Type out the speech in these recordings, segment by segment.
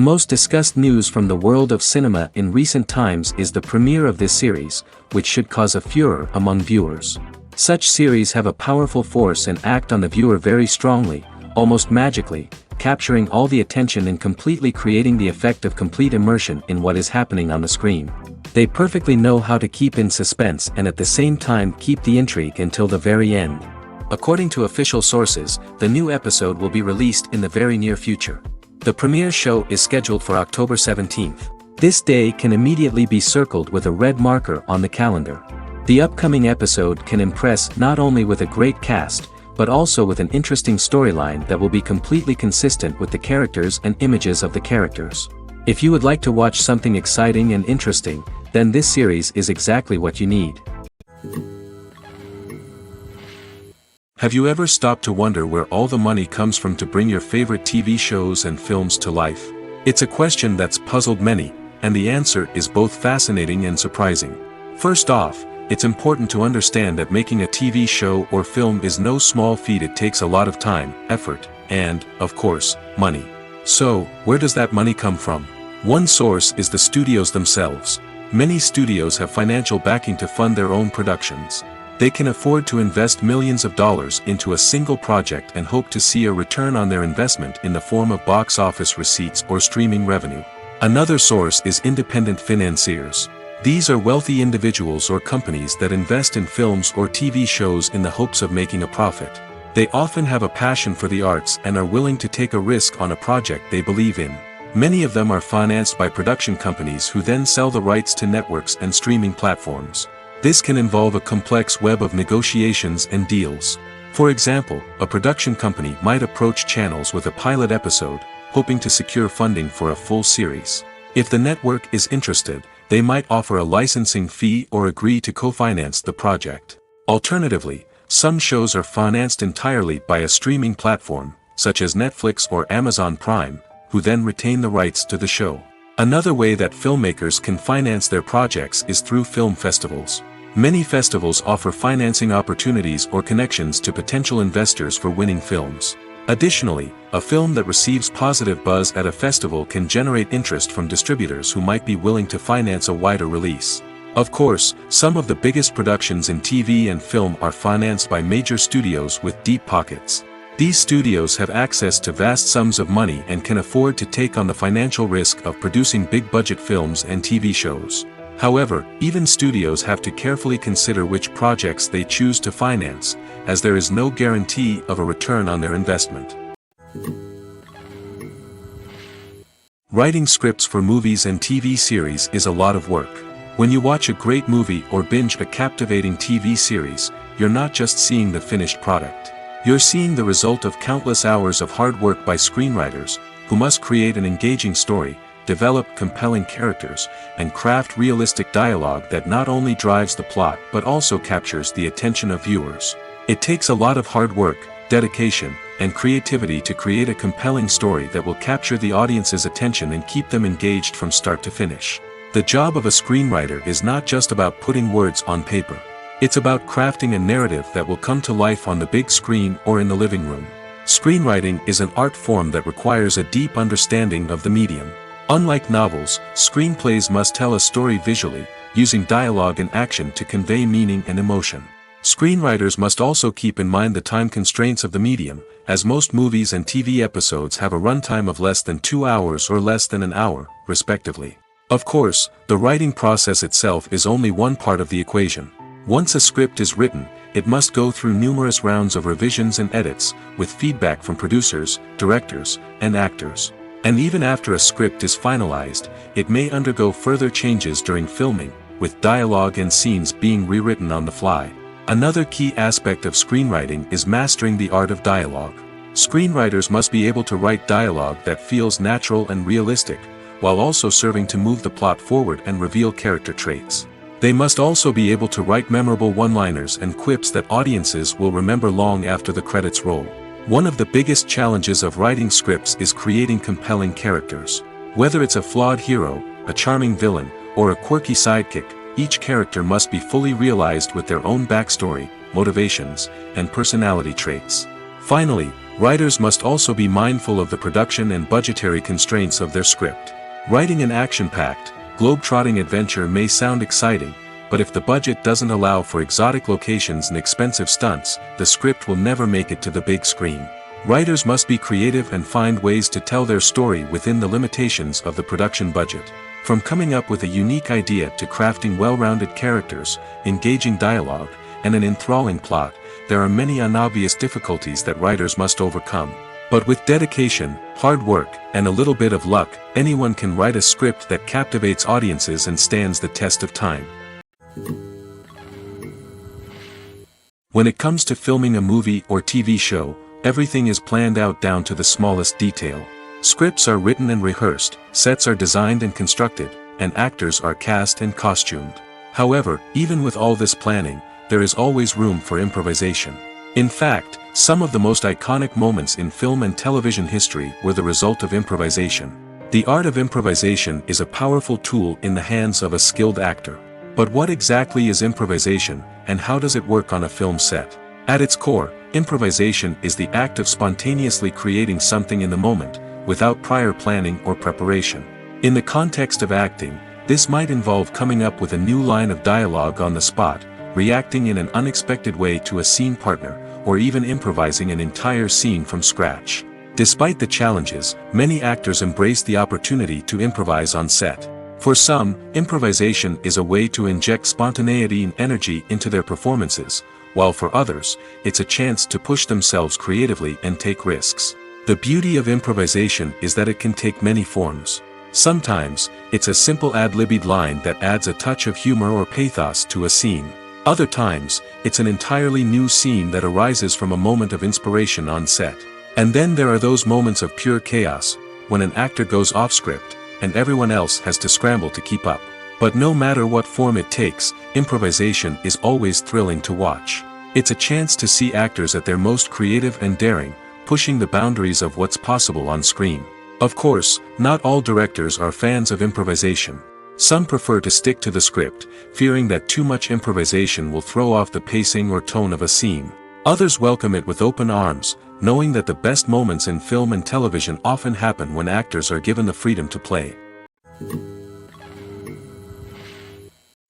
most discussed news from the world of cinema in recent times is the premiere of this series, which should cause a furor among viewers. Such series have a powerful force and act on the viewer very strongly, almost magically, capturing all the attention and completely creating the effect of complete immersion in what is happening on the screen. They perfectly know how to keep in suspense and at the same time keep the intrigue until the very end. According to official sources, the new episode will be released in the very near future. The premiere show is scheduled for October 17th. This day can immediately be circled with a red marker on the calendar. The upcoming episode can impress not only with a great cast, but also with an interesting storyline that will be completely consistent with the characters and images of the characters. If you would like to watch something exciting and interesting, then this series is exactly what you need. Have you ever stopped to wonder where all the money comes from to bring your favorite TV shows and films to life? It's a question that's puzzled many, and the answer is both fascinating and surprising. First off, it's important to understand that making a TV show or film is no small feat. It takes a lot of time, effort, and, of course, money. So, where does that money come from? One source is the studios themselves. Many studios have financial backing to fund their own productions. They can afford to invest millions of dollars into a single project and hope to see a return on their investment in the form of box office receipts or streaming revenue. Another source is independent financiers. These are wealthy individuals or companies that invest in films or TV shows in the hopes of making a profit. They often have a passion for the arts and are willing to take a risk on a project they believe in. Many of them are financed by production companies who then sell the rights to networks and streaming platforms. This can involve a complex web of negotiations and deals. For example, a production company might approach channels with a pilot episode, hoping to secure funding for a full series. If the network is interested, they might offer a licensing fee or agree to co-finance the project. Alternatively, some shows are financed entirely by a streaming platform, such as Netflix or Amazon Prime, who then retain the rights to the show. Another way that filmmakers can finance their projects is through film festivals. Many festivals offer financing opportunities or connections to potential investors for winning films. Additionally, a film that receives positive buzz at a festival can generate interest from distributors who might be willing to finance a wider release. Of course, some of the biggest productions in TV and film are financed by major studios with deep pockets. These studios have access to vast sums of money and can afford to take on the financial risk of producing big-budget films and TV shows. However, even studios have to carefully consider which projects they choose to finance, as there is no guarantee of a return on their investment. Writing scripts for movies and TV series is a lot of work. When you watch a great movie or binge a captivating TV series, you're not just seeing the finished product. You're seeing the result of countless hours of hard work by screenwriters, who must create an engaging story, develop compelling characters, and craft realistic dialogue that not only drives the plot but also captures the attention of viewers. It takes a lot of hard work, dedication, and creativity to create a compelling story that will capture the audience's attention and keep them engaged from start to finish. The job of a screenwriter is not just about putting words on paper. It's about crafting a narrative that will come to life on the big screen or in the living room. Screenwriting is an art form that requires a deep understanding of the medium. Unlike novels, screenplays must tell a story visually, using dialogue and action to convey meaning and emotion. Screenwriters must also keep in mind the time constraints of the medium, as most movies and TV episodes have a runtime of less than 2 hours or less than an hour, respectively. Of course, the writing process itself is only one part of the equation. Once a script is written, it must go through numerous rounds of revisions and edits, with feedback from producers, directors, and actors. And even after a script is finalized, it may undergo further changes during filming, with dialogue and scenes being rewritten on the fly. Another key aspect of screenwriting is mastering the art of dialogue. Screenwriters must be able to write dialogue that feels natural and realistic, while also serving to move the plot forward and reveal character traits. They must also be able to write memorable one-liners and quips that audiences will remember long after the credits roll. One of the biggest challenges of writing scripts is creating compelling characters. Whether it's a flawed hero, a charming villain, or a quirky sidekick, each character must be fully realized with their own backstory, motivations, and personality traits. Finally, Writers must also be mindful of the production and budgetary constraints of their script. Writing an action-packed, globe-trotting adventure may sound exciting, but if the budget doesn't allow for exotic locations and expensive stunts, the script will never make it to the big screen. Writers must be creative and find ways to tell their story within the limitations of the production budget. From coming up with a unique idea to crafting well-rounded characters, engaging dialogue, and an enthralling plot, there are many unobvious difficulties that writers must overcome. But with dedication, hard work, and a little bit of luck, anyone can write a script that captivates audiences and stands the test of time. When it comes to filming a movie or TV show, everything is planned out down to the smallest detail. Scripts are written and rehearsed, sets are designed and constructed, and actors are cast and costumed. However, even with all this planning, there is always room for improvisation. In fact, some of the most iconic moments in film and television history were the result of improvisation. The art of improvisation is a powerful tool in the hands of a skilled actor. But what exactly is improvisation, and how does it work on a film set? At its core, improvisation is the act of spontaneously creating something in the moment, without prior planning or preparation. In the context of acting, this might involve coming up with a new line of dialogue on the spot, reacting in an unexpected way to a scene partner, or even improvising an entire scene from scratch. Despite the challenges, many actors embrace the opportunity to improvise on set. For some, improvisation is a way to inject spontaneity and energy into their performances, while for others, it's a chance to push themselves creatively and take risks. The beauty of improvisation is that it can take many forms. Sometimes, it's a simple ad-libbed line that adds a touch of humor or pathos to a scene. Other times, it's an entirely new scene that arises from a moment of inspiration on set. And then there are those moments of pure chaos, when an actor goes off script, and everyone else has to scramble to keep up. But no matter what form it takes, improvisation is always thrilling to watch. It's a chance to see actors at their most creative and daring, pushing the boundaries of what's possible on screen. Of course, not all directors are fans of improvisation. Some prefer to stick to the script, fearing that too much improvisation will throw off the pacing or tone of a scene. Others welcome it with open arms, knowing that the best moments in film and television often happen when actors are given the freedom to play.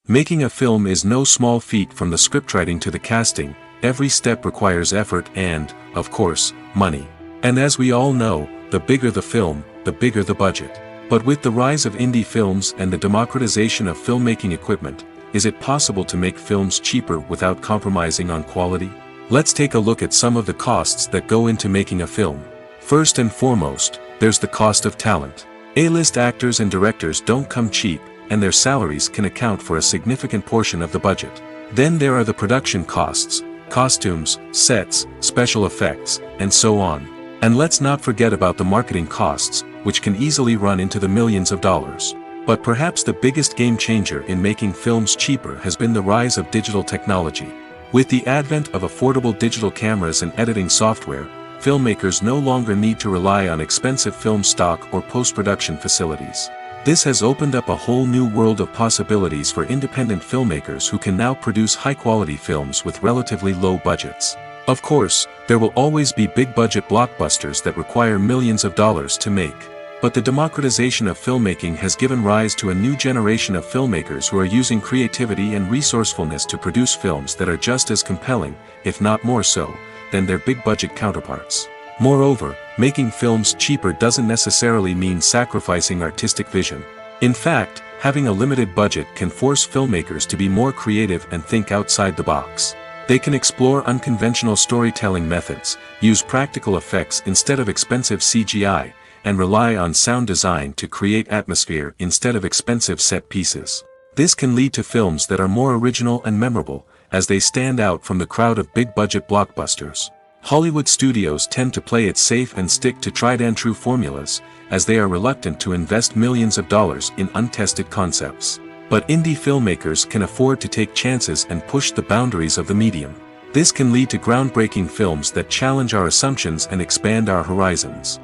Making a film is no small feat. From the scriptwriting to the casting, every step requires effort and, of course, money. And as we all know, the bigger the film, the bigger the budget. But with the rise of indie films and the democratization of filmmaking equipment, is it possible to make films cheaper without compromising on quality? Let's take a look at some of the costs that go into making a film. First and foremost, there's the cost of talent. A-list actors and directors don't come cheap, and their salaries can account for a significant portion of the budget. Then there are the production costs, costumes, sets, special effects, and so on. And let's not forget about the marketing costs, which can easily run into the millions of dollars. But perhaps the biggest game changer in making films cheaper has been the rise of digital technology. With the advent of affordable digital cameras and editing software, filmmakers no longer need to rely on expensive film stock or post-production facilities. This has opened up a whole new world of possibilities for independent filmmakers who can now produce high-quality films with relatively low budgets. Of course, there will always be big-budget blockbusters that require millions of dollars to make. But the democratization of filmmaking has given rise to a new generation of filmmakers who are using creativity and resourcefulness to produce films that are just as compelling, if not more so, than their big-budget counterparts. Moreover, making films cheaper doesn't necessarily mean sacrificing artistic vision. In fact, having a limited budget can force filmmakers to be more creative and think outside the box. They can explore unconventional storytelling methods, use practical effects instead of expensive CGI, and rely on sound design to create atmosphere instead of expensive set pieces. This can lead to films that are more original and memorable, as they stand out from the crowd of big-budget blockbusters. Hollywood studios tend to play it safe and stick to tried-and-true formulas, as they are reluctant to invest millions of dollars in untested concepts. But indie filmmakers can afford to take chances and push the boundaries of the medium. This can lead to groundbreaking films that challenge our assumptions and expand our horizons.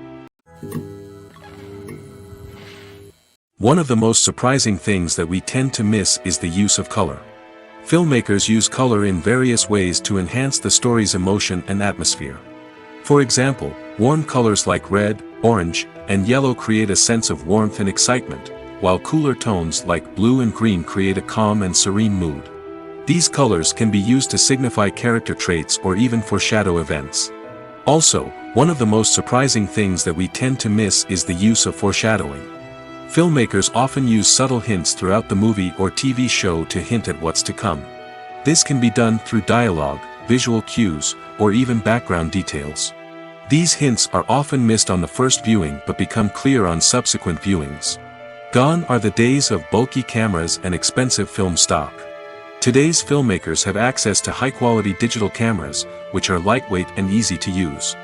One of the most surprising things that we tend to miss is the use of color. Filmmakers use color in various ways to enhance the story's emotion and atmosphere. For example, warm colors like red, orange, and yellow create a sense of warmth and excitement, while cooler tones like blue and green create a calm and serene mood. These colors can be used to signify character traits or even foreshadow events. Also, one of the most surprising things that we tend to miss is the use of foreshadowing. Filmmakers often use subtle hints throughout the movie or TV show to hint at what's to come. This can be done through dialogue, visual cues, or even background details. These hints are often missed on the first viewing but become clear on subsequent viewings. Gone are the days of bulky cameras and expensive film stock. Today's filmmakers have access to high-quality digital cameras, which are lightweight and easy to use.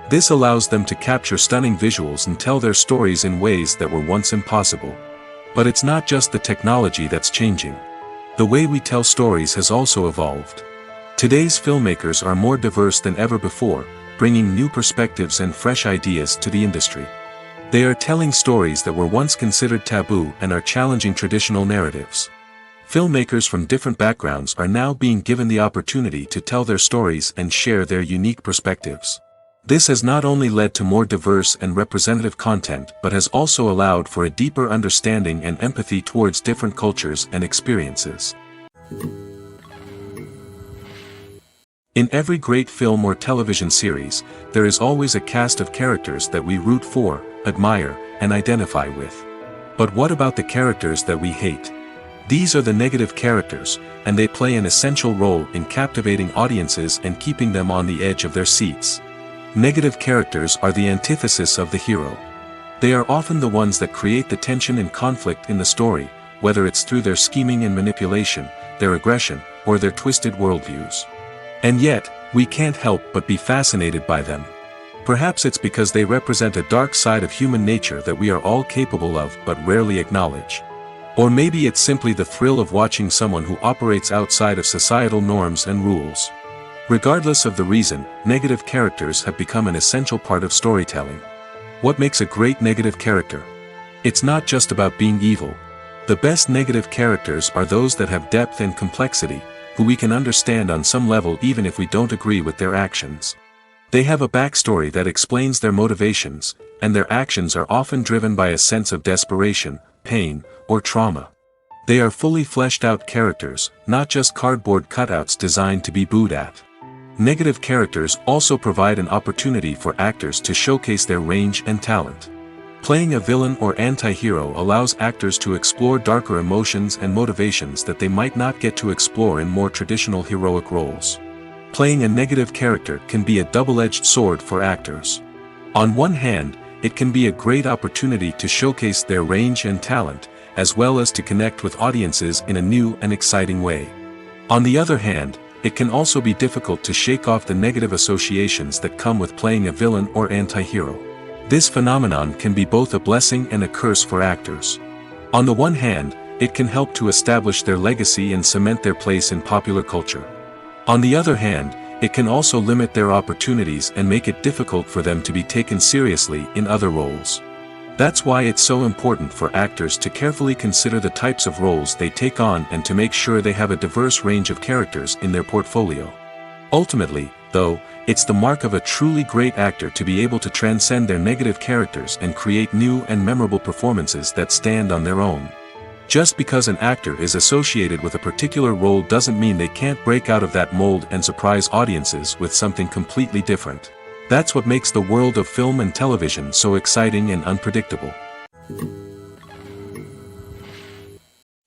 This allows them to capture stunning visuals and tell their stories in ways that were once impossible. But it's not just the technology that's changing. The way we tell stories has also evolved. Today's filmmakers are more diverse than ever before, bringing new perspectives and fresh ideas to the industry. They are telling stories that were once considered taboo and are challenging traditional narratives. Filmmakers from different backgrounds are now being given the opportunity to tell their stories and share their unique perspectives. This has not only led to more diverse and representative content but has also allowed for a deeper understanding and empathy towards different cultures and experiences. In every great film or television series, there is always a cast of characters that we root for, admire, and identify with. But what about the characters that we hate? These are the negative characters, and they play an essential role in captivating audiences and keeping them on the edge of their seats. Negative characters are the antithesis of the hero. They are often the ones that create the tension and conflict in the story, whether it's through their scheming and manipulation, their aggression, or their twisted worldviews. And yet, we can't help but be fascinated by them. Perhaps it's because they represent a dark side of human nature that we are all capable of but rarely acknowledge. Or maybe it's simply the thrill of watching someone who operates outside of societal norms and rules. Regardless of the reason, negative characters have become an essential part of storytelling. What makes a great negative character? It's not just about being evil. The best negative characters are those that have depth and complexity, who we can understand on some level even if we don't agree with their actions. They have a backstory that explains their motivations, and their actions are often driven by a sense of desperation, pain, or trauma. They are fully fleshed out characters, not just cardboard cutouts designed to be booed at. Negative characters also provide an opportunity for actors to showcase their range and talent. Playing a villain or anti-hero allows actors to explore darker emotions and motivations that they might not get to explore in more traditional heroic roles. Playing a negative character can be a double-edged sword for actors. On one hand, it can be a great opportunity to showcase their range and talent, as well as to connect with audiences in a new and exciting way. On the other hand, it can also be difficult to shake off the negative associations that come with playing a villain or anti-hero. This phenomenon can be both a blessing and a curse for actors. On the one hand, it can help to establish their legacy and cement their place in popular culture. On the other hand, it can also limit their opportunities and make it difficult for them to be taken seriously in other roles. That's why it's so important for actors to carefully consider the types of roles they take on and to make sure they have a diverse range of characters in their portfolio. Ultimately, though, it's the mark of a truly great actor to be able to transcend their negative characters and create new and memorable performances that stand on their own. Just because an actor is associated with a particular role doesn't mean they can't break out of that mold and surprise audiences with something completely different. That's what makes the world of film and television so exciting and unpredictable.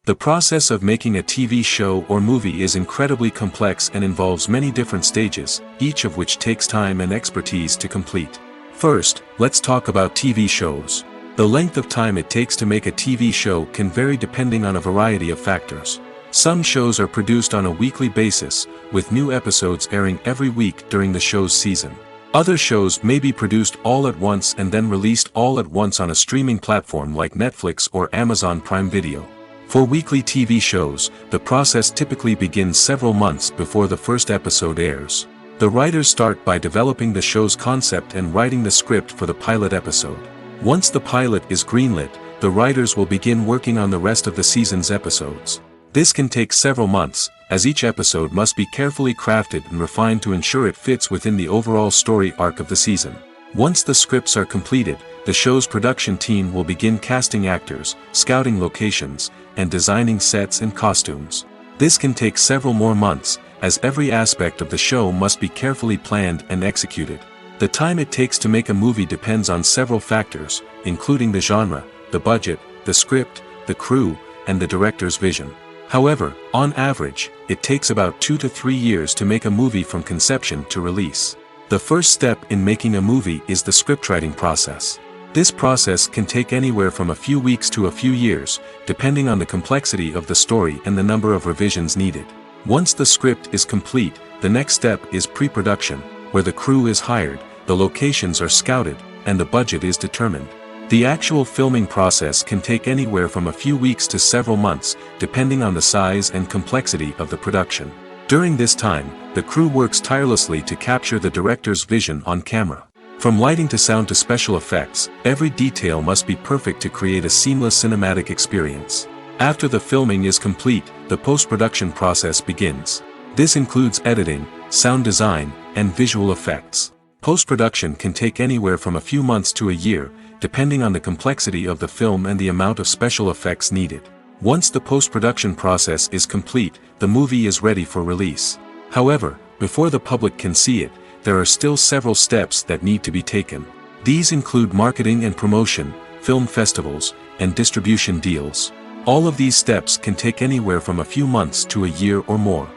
The process of making a TV show or movie is incredibly complex and involves many different stages, each of which takes time and expertise to complete. First, let's talk about TV shows. The length of time it takes to make a TV show can vary depending on a variety of factors. Some shows are produced on a weekly basis, with new episodes airing every week during the show's season. Other shows may be produced all at once and then released all at once on a streaming platform like Netflix or Amazon Prime Video. For weekly TV shows, the process typically begins several months before the first episode airs. The writers start by developing the show's concept and writing the script for the pilot episode. Once the pilot is greenlit, the writers will begin working on the rest of the season's episodes. This can take several months, as each episode must be carefully crafted and refined to ensure it fits within the overall story arc of the season. Once the scripts are completed, the show's production team will begin casting actors, scouting locations, and designing sets and costumes. This can take several more months, as every aspect of the show must be carefully planned and executed. The time it takes to make a movie depends on several factors, including the genre, the budget, the script, the crew, and the director's vision. However, on average, it takes about 2 to 3 years to make a movie from conception to release. The first step in making a movie is the scriptwriting process. This process can take anywhere from a few weeks to a few years, depending on the complexity of the story and the number of revisions needed. Once the script is complete, the next step is pre-production, where the crew is hired, the locations are scouted, and the budget is determined. The actual filming process can take anywhere from a few weeks to several months, depending on the size and complexity of the production. During this time, the crew works tirelessly to capture the director's vision on camera. From lighting to sound to special effects, every detail must be perfect to create a seamless cinematic experience. After the filming is complete, the post-production process begins. This includes editing, sound design, and visual effects. Post-production can take anywhere from a few months to a year, depending on the complexity of the film and the amount of special effects needed. Once the post-production process is complete, the movie is ready for release. However, before the public can see it, there are still several steps that need to be taken. These include marketing and promotion, film festivals, and distribution deals. All of these steps can take anywhere from a few months to a year or more.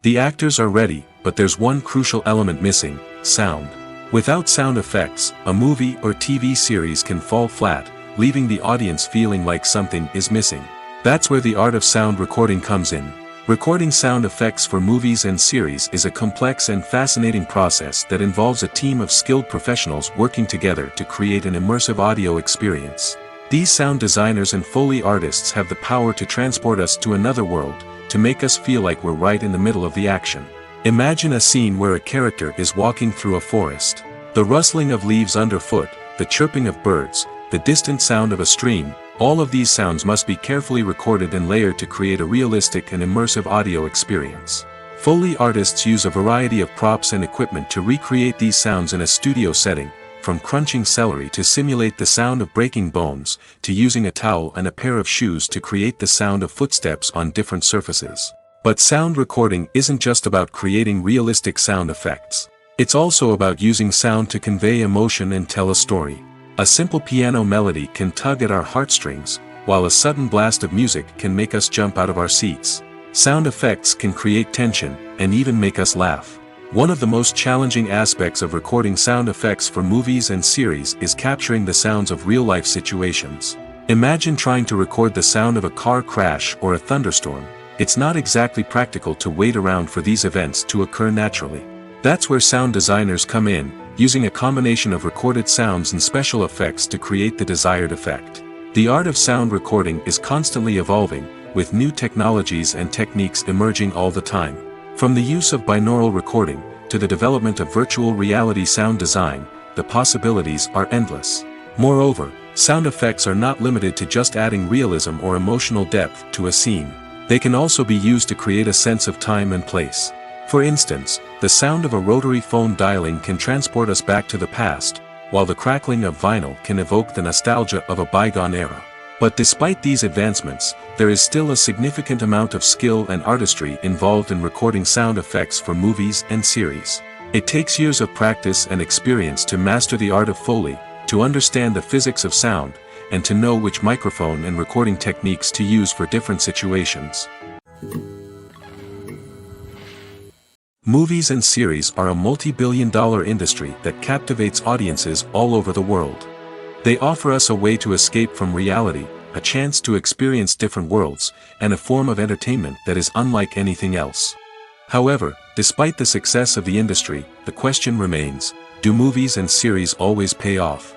The actors are ready, but there's one crucial element missing: sound. Without sound effects, a movie or TV series can fall flat, leaving the audience feeling like something is missing. That's where the art of sound recording comes in. Recording sound effects for movies and series is a complex and fascinating process that involves a team of skilled professionals working together to create an immersive audio experience. These sound designers and Foley artists have the power to transport us to another world, to make us feel like we're right in the middle of the action. Imagine a scene where a character is walking through a forest. The rustling of leaves underfoot, the chirping of birds, the distant sound of a stream, all of these sounds must be carefully recorded and layered to create a realistic and immersive audio experience. Foley artists use a variety of props and equipment to recreate these sounds in a studio setting, from crunching celery to simulate the sound of breaking bones, to using a towel and a pair of shoes to create the sound of footsteps on different surfaces. But sound recording isn't just about creating realistic sound effects. It's also about using sound to convey emotion and tell a story. A simple piano melody can tug at our heartstrings, while a sudden blast of music can make us jump out of our seats. Sound effects can create tension, and even make us laugh. One of the most challenging aspects of recording sound effects for movies and series is capturing the sounds of real-life situations. Imagine trying to record the sound of a car crash or a thunderstorm. It's not exactly practical to wait around for these events to occur naturally. That's where sound designers come in, using a combination of recorded sounds and special effects to create the desired effect. The art of sound recording is constantly evolving, with new technologies and techniques emerging all the time. From the use of binaural recording, to the development of virtual reality sound design, the possibilities are endless. Moreover, sound effects are not limited to just adding realism or emotional depth to a scene. They can also be used to create a sense of time and place. For instance, the sound of a rotary phone dialing can transport us back to the past, while the crackling of vinyl can evoke the nostalgia of a bygone era. But despite these advancements, there is still a significant amount of skill and artistry involved in recording sound effects for movies and series. It takes years of practice and experience to master the art of Foley, to understand the physics of sound, and to know which microphone and recording techniques to use for different situations. Movies and series are a multi-billion-dollar industry that captivates audiences all over the world. They offer us a way to escape from reality, a chance to experience different worlds, and a form of entertainment that is unlike anything else. However, despite the success of the industry, the question remains: do movies and series always pay off?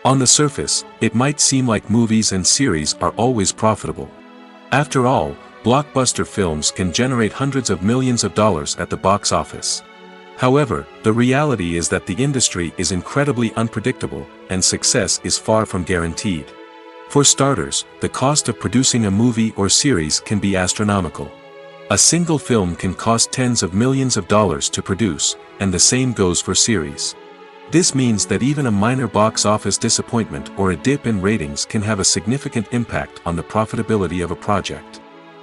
On the surface, it might seem like movies and series are always profitable. After all, blockbuster films can generate hundreds of millions of dollars at the box office. However, the reality is that the industry is incredibly unpredictable, and success is far from guaranteed. For starters, the cost of producing a movie or series can be astronomical. A single film can cost tens of millions of dollars to produce, and the same goes for series. This means that even a minor box office disappointment or a dip in ratings can have a significant impact on the profitability of a project.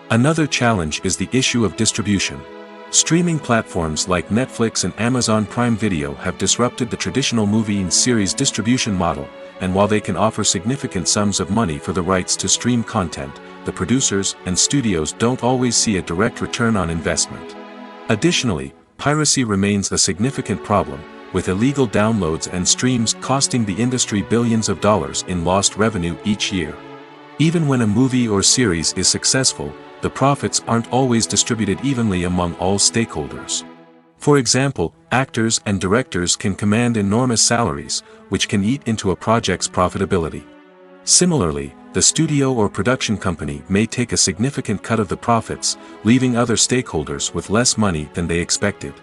Another challenge is the issue of distribution. Streaming platforms like Netflix and Amazon Prime Video have disrupted the traditional movie and series distribution model, and while they can offer significant sums of money for the rights to stream content, the producers and studios don't always see a direct return on investment. Additionally, piracy remains a significant problem, with illegal downloads and streams costing the industry billions of dollars in lost revenue each year. Even when a movie or series is successful, the profits aren't always distributed evenly among all stakeholders. For example, actors and directors can command enormous salaries, which can eat into a project's profitability. Similarly, the studio or production company may take a significant cut of the profits, leaving other stakeholders with less money than they expected.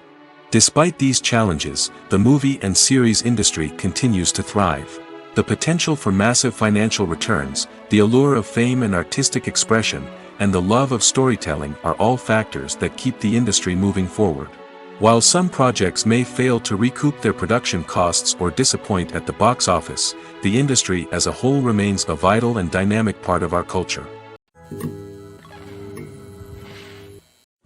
Despite these challenges, the movie and series industry continues to thrive. The potential for massive financial returns, the allure of fame and artistic expression, and the love of storytelling are all factors that keep the industry moving forward. While some projects may fail to recoup their production costs or disappoint at the box office, the industry as a whole remains a vital and dynamic part of our culture.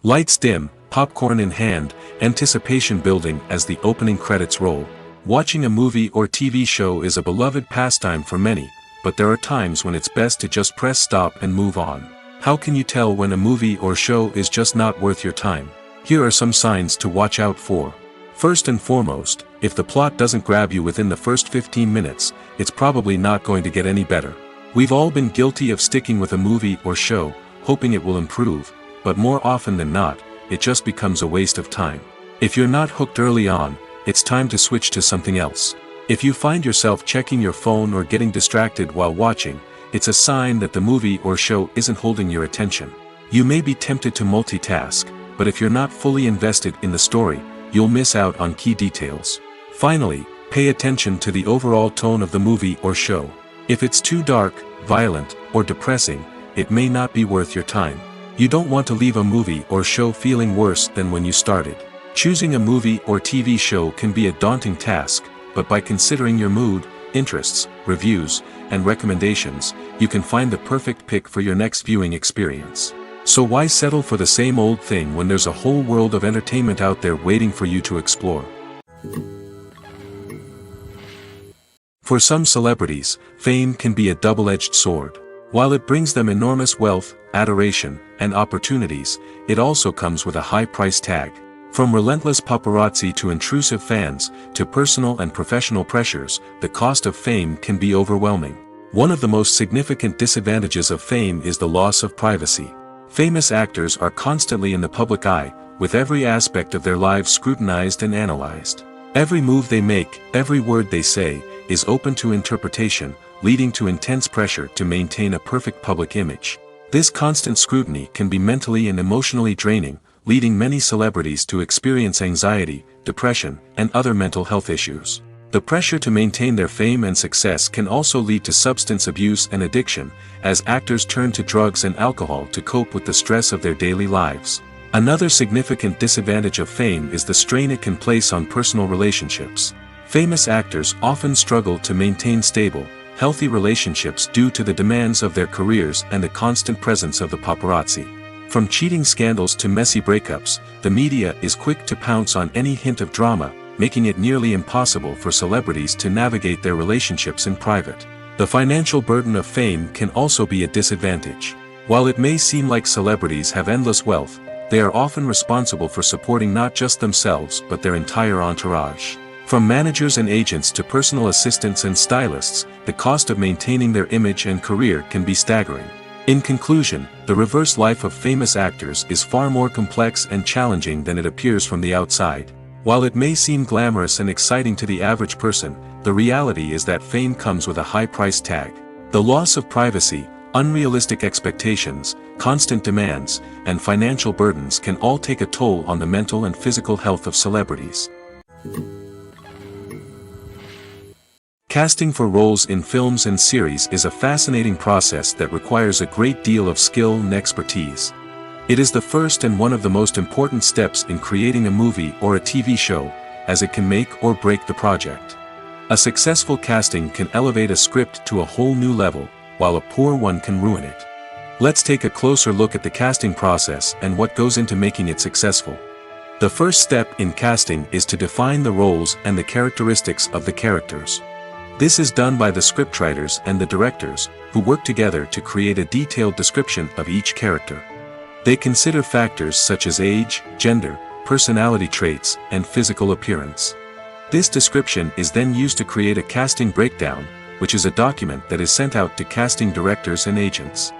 Lights dim, popcorn in hand, anticipation building as the opening credits roll. Watching a movie or TV show is a beloved pastime for many, but there are times when it's best to just press stop and move on. How can you tell when a movie or show is just not worth your time? Here are some signs to watch out for. First and foremost, if the plot doesn't grab you within the first 15 minutes, it's probably not going to get any better. We've all been guilty of sticking with a movie or show, hoping it will improve, but more often than not, it just becomes a waste of time. If you're not hooked early on, it's time to switch to something else. If you find yourself checking your phone or getting distracted while watching, it's a sign that the movie or show isn't holding your attention. You may be tempted to multitask, but if you're not fully invested in the story, you'll miss out on key details. Finally, pay attention to the overall tone of the movie or show. If it's too dark, violent, or depressing, it may not be worth your time. You don't want to leave a movie or show feeling worse than when you started. Choosing a movie or TV show can be a daunting task, but by considering your mood, interests, reviews, and recommendations, you can find the perfect pick for your next viewing experience. So why settle for the same old thing when there's a whole world of entertainment out there waiting for you to explore? For some celebrities, fame can be a double-edged sword. While it brings them enormous wealth, adoration, and opportunities, it also comes with a high price tag. From relentless paparazzi to intrusive fans, to personal and professional pressures, the cost of fame can be overwhelming. One of the most significant disadvantages of fame is the loss of privacy. Famous actors are constantly in the public eye, with every aspect of their lives scrutinized and analyzed. Every move they make, every word they say, is open to interpretation, leading to intense pressure to maintain a perfect public image. This constant scrutiny can be mentally and emotionally draining, leading many celebrities to experience anxiety, depression, and other mental health issues. The pressure to maintain their fame and success can also lead to substance abuse and addiction, as actors turn to drugs and alcohol to cope with the stress of their daily lives. Another significant disadvantage of fame is the strain it can place on personal relationships. Famous actors often struggle to maintain stable, healthy relationships due to the demands of their careers and the constant presence of the paparazzi. From cheating scandals to messy breakups, the media is quick to pounce on any hint of drama, making it nearly impossible for celebrities to navigate their relationships in private. The financial burden of fame can also be a disadvantage. While it may seem like celebrities have endless wealth, they are often responsible for supporting not just themselves but their entire entourage. From managers and agents to personal assistants and stylists, the cost of maintaining their image and career can be staggering. In conclusion, the reverse life of famous actors is far more complex and challenging than it appears from the outside. While it may seem glamorous and exciting to the average person, the reality is that fame comes with a high price tag. The loss of privacy, unrealistic expectations, constant demands, and financial burdens can all take a toll on the mental and physical health of celebrities. Casting for roles in films and series is a fascinating process that requires a great deal of skill and expertise. It is the first and one of the most important steps in creating a movie or a TV show, as it can make or break the project. A successful casting can elevate a script to a whole new level, while a poor one can ruin it. Let's take a closer look at the casting process and what goes into making it successful. The first step in casting is to define the roles and the characteristics of the characters. This is done by the scriptwriters and the directors, who work together to create a detailed description of each character. They consider factors such as age, gender, personality traits, and physical appearance. This description is then used to create a casting breakdown, which is a document that is sent out to casting directors and agents.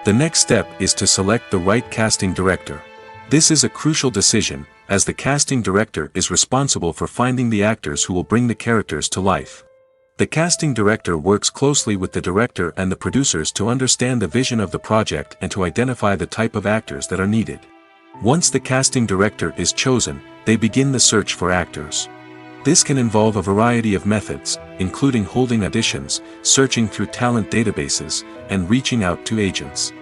The next step is to select the right casting director. This is a crucial decision, as the casting director is responsible for finding the actors who will bring the characters to life. The casting director works closely with the director and the producers to understand the vision of the project and to identify the type of actors that are needed. Once the casting director is chosen, they begin the search for actors. This can involve a variety of methods, including holding auditions, searching through talent databases, and reaching out to agents.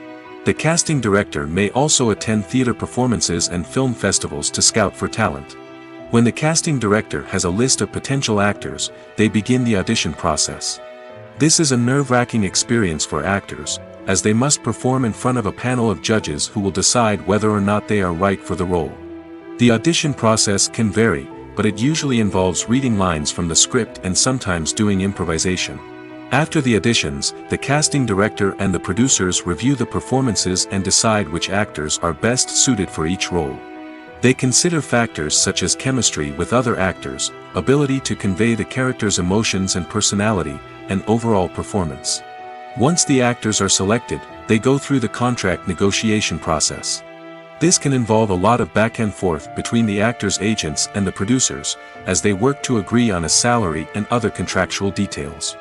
The casting director may also attend theater performances and film festivals to scout for talent. When the casting director has a list of potential actors, they begin the audition process. This is a nerve-wracking experience for actors, as they must perform in front of a panel of judges who will decide whether or not they are right for the role. The audition process can vary, but it usually involves reading lines from the script and sometimes doing improvisation. After the auditions, the casting director and the producers review the performances and decide which actors are best suited for each role. They consider factors such as chemistry with other actors, ability to convey the character's emotions and personality, and overall performance. Once the actors are selected, they go through the contract negotiation process. This can involve a lot of back and forth between the actors' agents and the producers, as they work to agree on a salary and other contractual details.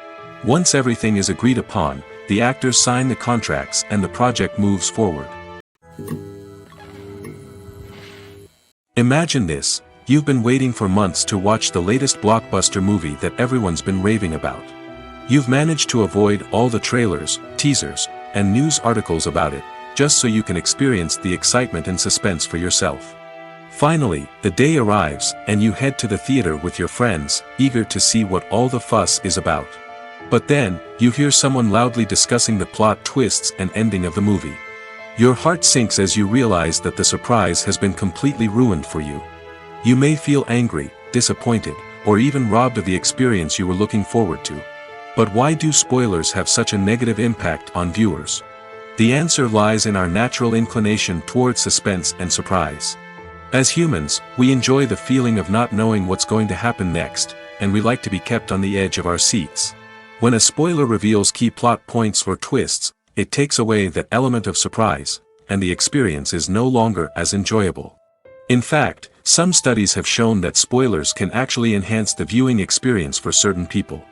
Once everything is agreed upon, the actors sign the contracts and the project moves forward. Imagine this: you've been waiting for months to watch the latest blockbuster movie that everyone's been raving about. You've managed to avoid all the trailers, teasers, and news articles about it, just so you can experience the excitement and suspense for yourself. Finally, the day arrives, and you head to the theater with your friends, eager to see what all the fuss is about. But then, you hear someone loudly discussing the plot twists and ending of the movie. Your heart sinks as you realize that the surprise has been completely ruined for you. You may feel angry, disappointed, or even robbed of the experience you were looking forward to. But why do spoilers have such a negative impact on viewers? The answer lies in our natural inclination toward suspense and surprise. As humans, we enjoy the feeling of not knowing what's going to happen next, and we like to be kept on the edge of our seats. When a spoiler reveals key plot points or twists, it takes away that element of surprise, and the experience is no longer as enjoyable. In fact, some studies have shown that spoilers can actually enhance the viewing experience for certain people.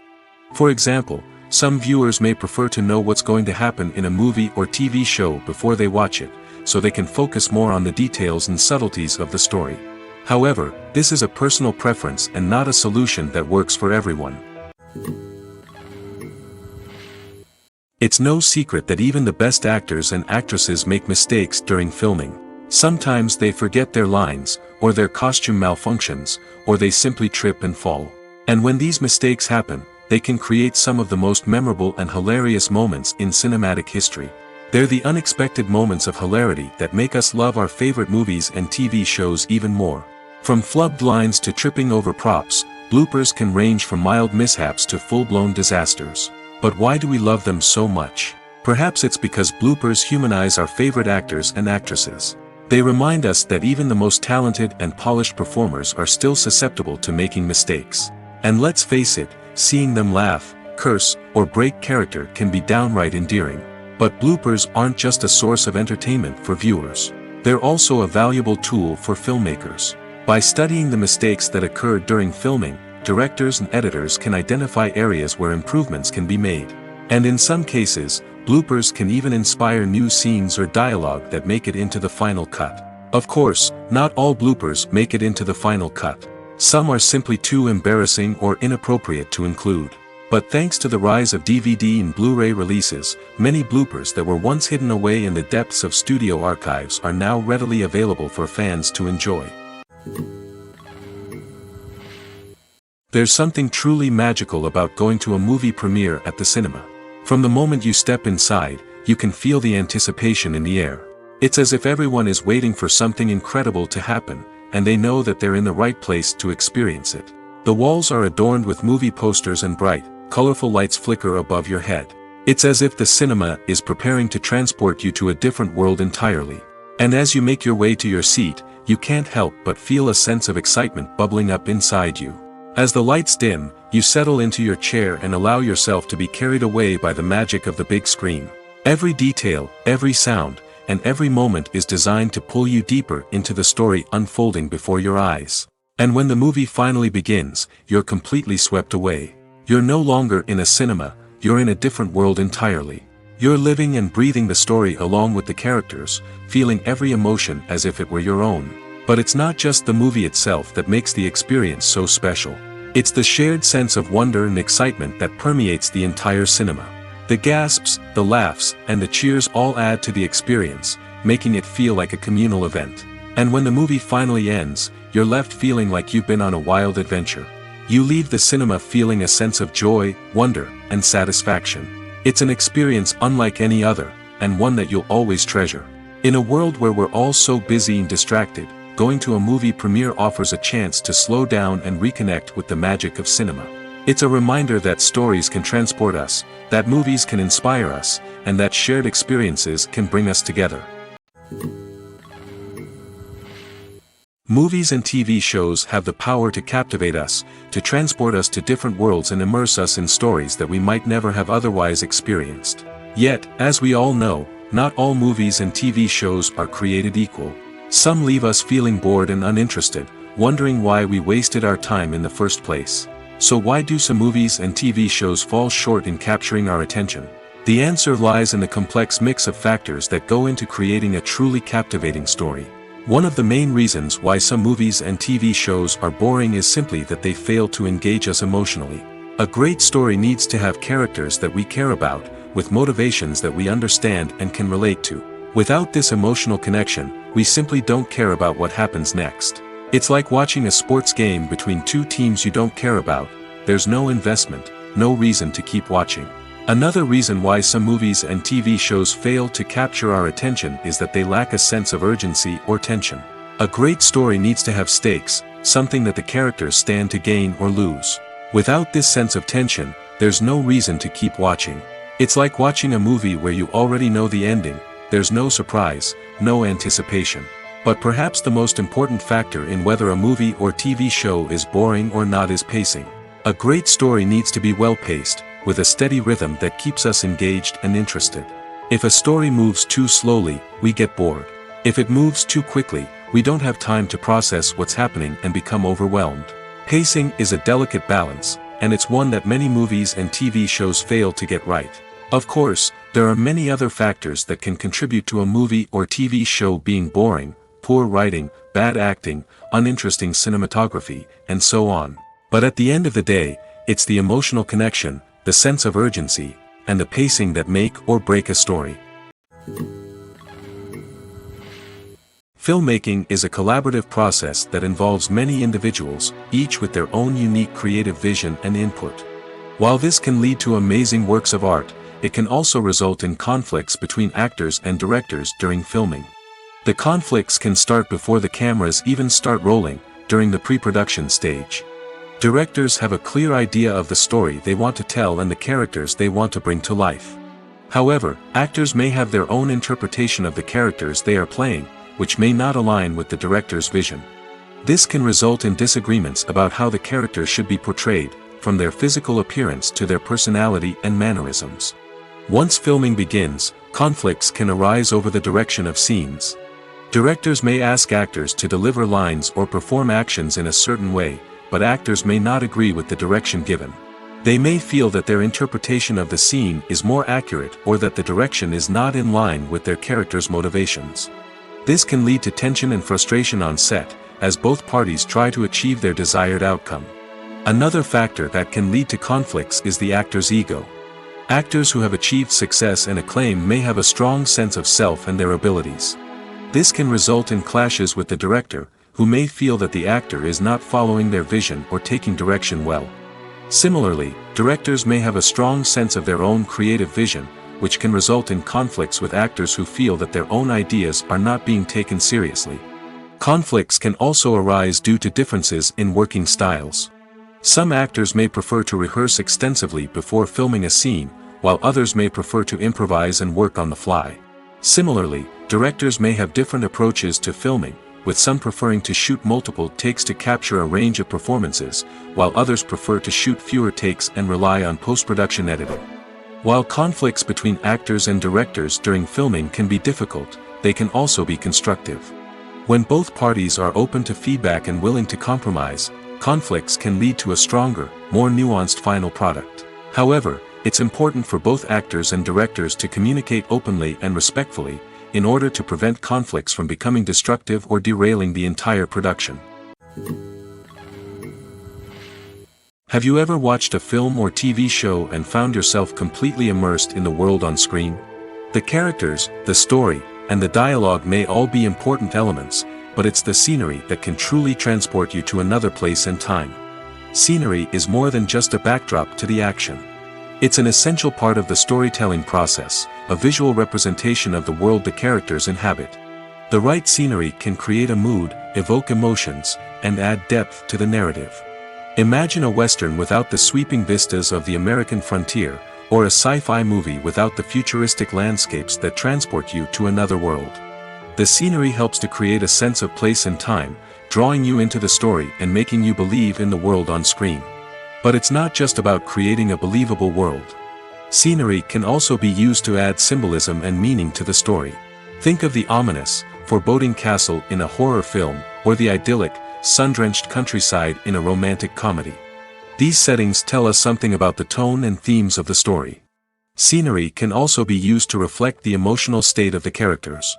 For example, some viewers may prefer to know what's going to happen in a movie or TV show before they watch it, so they can focus more on the details and subtleties of the story. However, this is a personal preference and not a solution that works for everyone. It's no secret that even the best actors and actresses make mistakes during filming. Sometimes they forget their lines, or their costume malfunctions, or they simply trip and fall. And when these mistakes happen, they can create some of the most memorable and hilarious moments in cinematic history. They're the unexpected moments of hilarity that make us love our favorite movies and TV shows even more. From flubbed lines to tripping over props, bloopers can range from mild mishaps to full-blown disasters. But why do we love them so much? Perhaps it's because bloopers humanize our favorite actors and actresses. They remind us that even the most talented and polished performers are still susceptible to making mistakes. And let's face it, seeing them laugh, curse, or break character can be downright endearing. But bloopers aren't just a source of entertainment for viewers. They're also a valuable tool for filmmakers. By studying the mistakes that occurred during filming, directors and editors can identify areas where improvements can be made. And in some cases, bloopers can even inspire new scenes or dialogue that make it into the final cut. Of course, not all bloopers make it into the final cut. Some are simply too embarrassing or inappropriate to include. But thanks to the rise of DVD and Blu-ray releases, many bloopers that were once hidden away in the depths of studio archives are now readily available for fans to enjoy. There's something truly magical about going to a movie premiere at the cinema. From the moment you step inside, you can feel the anticipation in the air. It's as if everyone is waiting for something incredible to happen, and they know that they're in the right place to experience it. The walls are adorned with movie posters and bright, colorful lights flicker above your head. It's as if the cinema is preparing to transport you to a different world entirely. And as you make your way to your seat, you can't help but feel a sense of excitement bubbling up inside you. As the lights dim, you settle into your chair and allow yourself to be carried away by the magic of the big screen. Every detail, every sound, and every moment is designed to pull you deeper into the story unfolding before your eyes. And when the movie finally begins, you're completely swept away. You're no longer in a cinema, you're in a different world entirely. You're living and breathing the story along with the characters, feeling every emotion as if it were your own. But it's not just the movie itself that makes the experience so special. It's the shared sense of wonder and excitement that permeates the entire cinema. The gasps, the laughs, and the cheers all add to the experience, making it feel like a communal event. And when the movie finally ends, you're left feeling like you've been on a wild adventure. You leave the cinema feeling a sense of joy, wonder, and satisfaction. It's an experience unlike any other, and one that you'll always treasure. In a world where we're all so busy and distracted, going to a movie premiere offers a chance to slow down and reconnect with the magic of cinema. It's a reminder that stories can transport us, that movies can inspire us, and that shared experiences can bring us together. Movies and TV shows have the power to captivate us, to transport us to different worlds and immerse us in stories that we might never have otherwise experienced. Yet, as we all know, not all movies and TV shows are created equal. Some leave us feeling bored and uninterested, wondering why we wasted our time in the first place. So why do some movies and TV shows fall short in capturing our attention? The answer lies in the complex mix of factors that go into creating a truly captivating story. One of the main reasons why some movies and TV shows are boring is simply that they fail to engage us emotionally. A great story needs to have characters that we care about, with motivations that we understand and can relate to. Without this emotional connection, we simply don't care about what happens next. It's like watching a sports game between two teams you don't care about. There's no investment, no reason to keep watching. Another reason why some movies and TV shows fail to capture our attention is that they lack a sense of urgency or tension. A great story needs to have stakes, something that the characters stand to gain or lose. Without this sense of tension, there's no reason to keep watching. It's like watching a movie where you already know the ending. There's no surprise, no anticipation. But perhaps the most important factor in whether a movie or TV show is boring or not is pacing. A great story needs to be well-paced, with a steady rhythm that keeps us engaged and interested. If a story moves too slowly, we get bored. If it moves too quickly, we don't have time to process what's happening and become overwhelmed. Pacing is a delicate balance, and it's one that many movies and TV shows fail to get right. Of course, there are many other factors that can contribute to a movie or TV show being boring: poor writing, bad acting, uninteresting cinematography, and so on. But at the end of the day, it's the emotional connection, the sense of urgency, and the pacing that make or break a story. Filmmaking is a collaborative process that involves many individuals, each with their own unique creative vision and input. While this can lead to amazing works of art, it can also result in conflicts between actors and directors during filming. The conflicts can start before the cameras even start rolling, during the pre-production stage. Directors have a clear idea of the story they want to tell and the characters they want to bring to life. However, actors may have their own interpretation of the characters they are playing, which may not align with the director's vision. This can result in disagreements about how the characters should be portrayed, from their physical appearance to their personality and mannerisms. Once filming begins, conflicts can arise over the direction of scenes. Directors may ask actors to deliver lines or perform actions in a certain way, but actors may not agree with the direction given. They may feel that their interpretation of the scene is more accurate or that the direction is not in line with their character's motivations. This can lead to tension and frustration on set, as both parties try to achieve their desired outcome. Another factor that can lead to conflicts is the actor's ego. Actors who have achieved success and acclaim may have a strong sense of self and their abilities. This can result in clashes with the director, who may feel that the actor is not following their vision or taking direction well. Similarly, directors may have a strong sense of their own creative vision, which can result in conflicts with actors who feel that their own ideas are not being taken seriously. Conflicts can also arise due to differences in working styles. Some actors may prefer to rehearse extensively before filming a scene, while others may prefer to improvise and work on the fly. Similarly, directors may have different approaches to filming, with some preferring to shoot multiple takes to capture a range of performances, while others prefer to shoot fewer takes and rely on post-production editing. While conflicts between actors and directors during filming can be difficult, they can also be constructive. When both parties are open to feedback and willing to compromise, conflicts can lead to a stronger, more nuanced final product. However, it's important for both actors and directors to communicate openly and respectfully, in order to prevent conflicts from becoming destructive or derailing the entire production. Have you ever watched a film or TV show and found yourself completely immersed in the world on screen? The characters, the story, and the dialogue may all be important elements, but it's the scenery that can truly transport you to another place and time. Scenery is more than just a backdrop to the action. It's an essential part of the storytelling process, a visual representation of the world the characters inhabit. The right scenery can create a mood, evoke emotions, and add depth to the narrative. Imagine a Western without the sweeping vistas of the American frontier, or a sci-fi movie without the futuristic landscapes that transport you to another world. The scenery helps to create a sense of place and time, drawing you into the story and making you believe in the world on screen. But it's not just about creating a believable world. Scenery can also be used to add symbolism and meaning to the story. Think of the ominous, foreboding castle in a horror film, or the idyllic, sun-drenched countryside in a romantic comedy. These settings tell us something about the tone and themes of the story. Scenery can also be used to reflect the emotional state of the characters.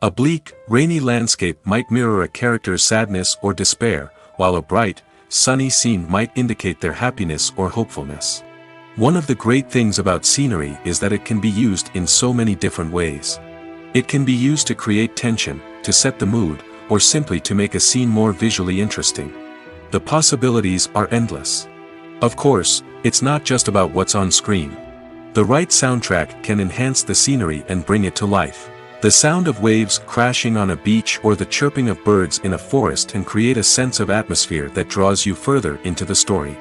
A bleak, rainy landscape might mirror a character's sadness or despair, while a bright, sunny scene might indicate their happiness or hopefulness. One of the great things about scenery is that it can be used in so many different ways. It can be used to create tension, to set the mood, or simply to make a scene more visually interesting. The possibilities are endless. Of course, it's not just about what's on screen. The right soundtrack can enhance the scenery and bring it to life. The sound of waves crashing on a beach or the chirping of birds in a forest can create a sense of atmosphere that draws you further into the story.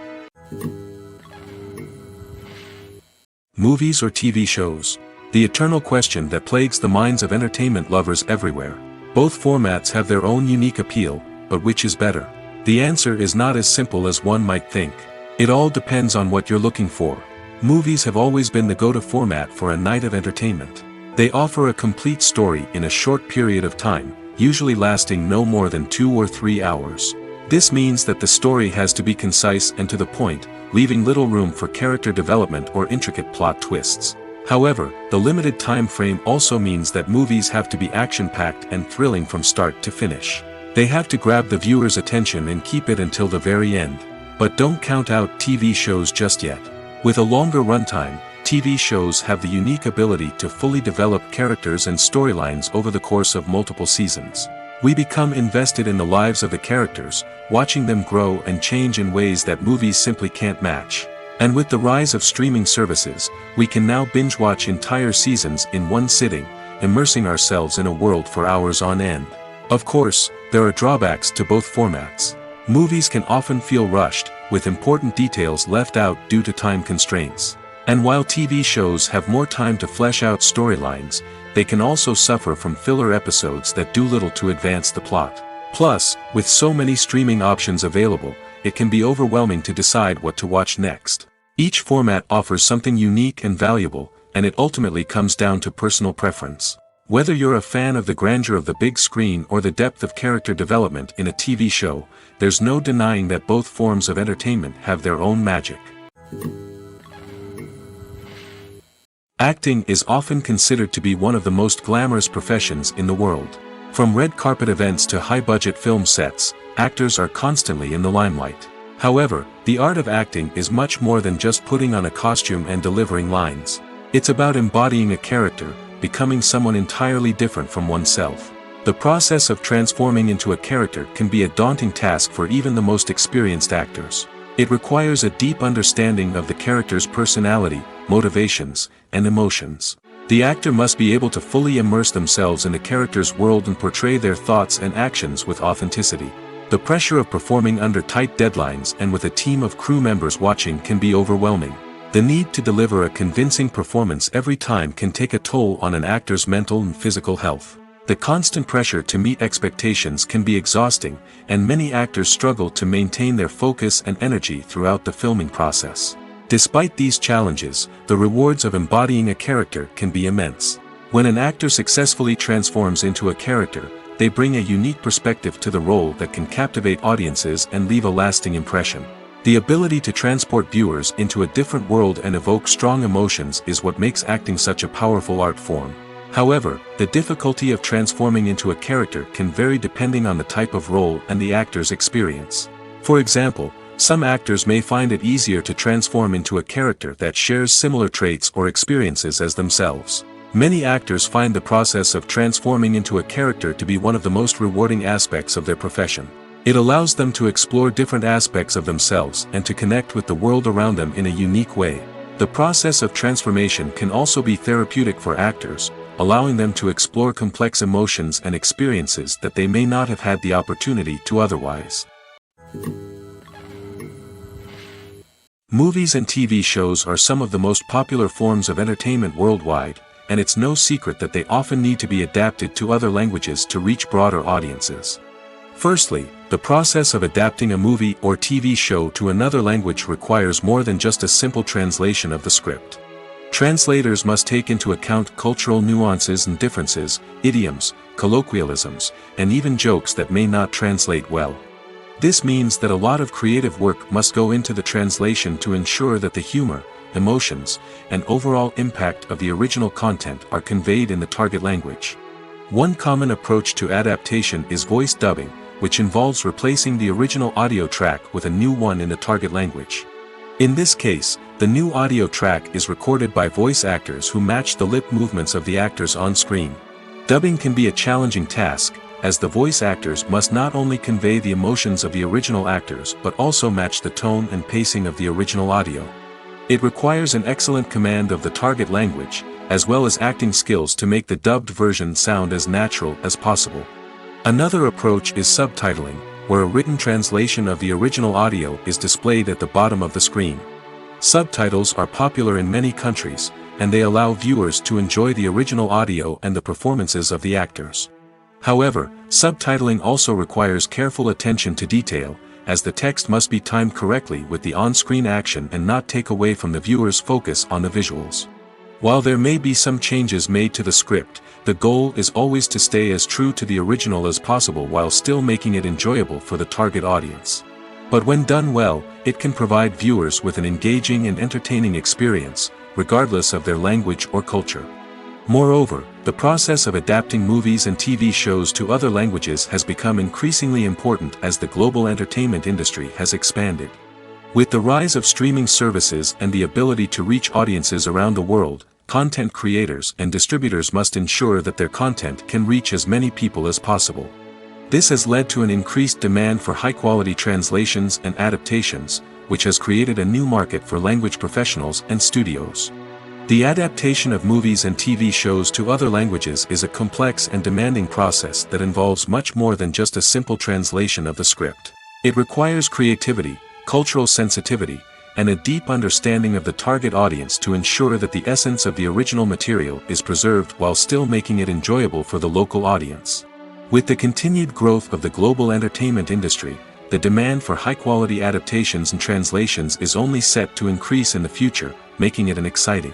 Movies or TV shows? The eternal question that plagues the minds of entertainment lovers everywhere. Both formats have their own unique appeal, but which is better? The answer is not as simple as one might think. It all depends on what you're looking for. Movies have always been the go-to format for a night of entertainment. They offer a complete story in a short period of time, usually lasting no more than 2 or 3 hours. This means that the story has to be concise and to the point, leaving little room for character development or intricate plot twists. However, the limited time frame also means that movies have to be action-packed and thrilling from start to finish. They have to grab the viewer's attention and keep it until the very end. But don't count out TV shows just yet. With a longer runtime, TV shows have the unique ability to fully develop characters and storylines over the course of multiple seasons. We become invested in the lives of the characters, watching them grow and change in ways that movies simply can't match. And with the rise of streaming services, we can now binge-watch entire seasons in one sitting, immersing ourselves in a world for hours on end. Of course, there are drawbacks to both formats. Movies can often feel rushed, with important details left out due to time constraints. And while TV shows have more time to flesh out storylines, they can also suffer from filler episodes that do little to advance the plot. Plus, with so many streaming options available, it can be overwhelming to decide what to watch next. Each format offers something unique and valuable, and it ultimately comes down to personal preference. Whether you're a fan of the grandeur of the big screen or the depth of character development in a TV show, there's no denying that both forms of entertainment have their own magic. Acting is often considered to be one of the most glamorous professions in the world. From red carpet events to high-budget film sets, actors are constantly in the limelight. However, the art of acting is much more than just putting on a costume and delivering lines. It's about embodying a character, becoming someone entirely different from oneself. The process of transforming into a character can be a daunting task for even the most experienced actors. It requires a deep understanding of the character's personality, motivations, and emotions. The actor must be able to fully immerse themselves in the character's world and portray their thoughts and actions with authenticity. The pressure of performing under tight deadlines and with a team of crew members watching can be overwhelming. The need to deliver a convincing performance every time can take a toll on an actor's mental and physical health. The constant pressure to meet expectations can be exhausting, and many actors struggle to maintain their focus and energy throughout the filming process. Despite these challenges, the rewards of embodying a character can be immense. When an actor successfully transforms into a character, they bring a unique perspective to the role that can captivate audiences and leave a lasting impression. The ability to transport viewers into a different world and evoke strong emotions is what makes acting such a powerful art form. However, the difficulty of transforming into a character can vary depending on the type of role and the actor's experience. For example, some actors may find it easier to transform into a character that shares similar traits or experiences as themselves. Many actors find the process of transforming into a character to be one of the most rewarding aspects of their profession. It allows them to explore different aspects of themselves and to connect with the world around them in a unique way. The process of transformation can also be therapeutic for actors, allowing them to explore complex emotions and experiences that they may not have had the opportunity to otherwise. Movies and TV shows are some of the most popular forms of entertainment worldwide, and it's no secret that they often need to be adapted to other languages to reach broader audiences. Firstly, the process of adapting a movie or TV show to another language requires more than just a simple translation of the script. Translators must take into account cultural nuances and differences, idioms, colloquialisms, and even jokes that may not translate well. This means that a lot of creative work must go into the translation to ensure that the humor, emotions, and overall impact of the original content are conveyed in the target language. One common approach to adaptation is voice dubbing, which involves replacing the original audio track with a new one in the target language. In this case, the new audio track is recorded by voice actors who match the lip movements of the actors on screen. Dubbing can be a challenging task, as the voice actors must not only convey the emotions of the original actors but also match the tone and pacing of the original audio. It requires an excellent command of the target language, as well as acting skills to make the dubbed version sound as natural as possible. Another approach is subtitling, where a written translation of the original audio is displayed at the bottom of the screen. Subtitles are popular in many countries, and they allow viewers to enjoy the original audio and the performances of the actors. However, subtitling also requires careful attention to detail, as the text must be timed correctly with the on-screen action and not take away from the viewer's focus on the visuals. While there may be some changes made to the script, the goal is always to stay as true to the original as possible while still making it enjoyable for the target audience. But when done well, it can provide viewers with an engaging and entertaining experience, regardless of their language or culture. Moreover, the process of adapting movies and TV shows to other languages has become increasingly important as the global entertainment industry has expanded. With the rise of streaming services and the ability to reach audiences around the world, content creators and distributors must ensure that their content can reach as many people as possible. This has led to an increased demand for high-quality translations and adaptations, which has created a new market for language professionals and studios. The adaptation of movies and TV shows to other languages is a complex and demanding process that involves much more than just a simple translation of the script. It requires creativity, cultural sensitivity, and a deep understanding of the target audience to ensure that the essence of the original material is preserved while still making it enjoyable for the local audience. With the continued growth of the global entertainment industry, the demand for high-quality adaptations and translations is only set to increase in the future, making it exciting.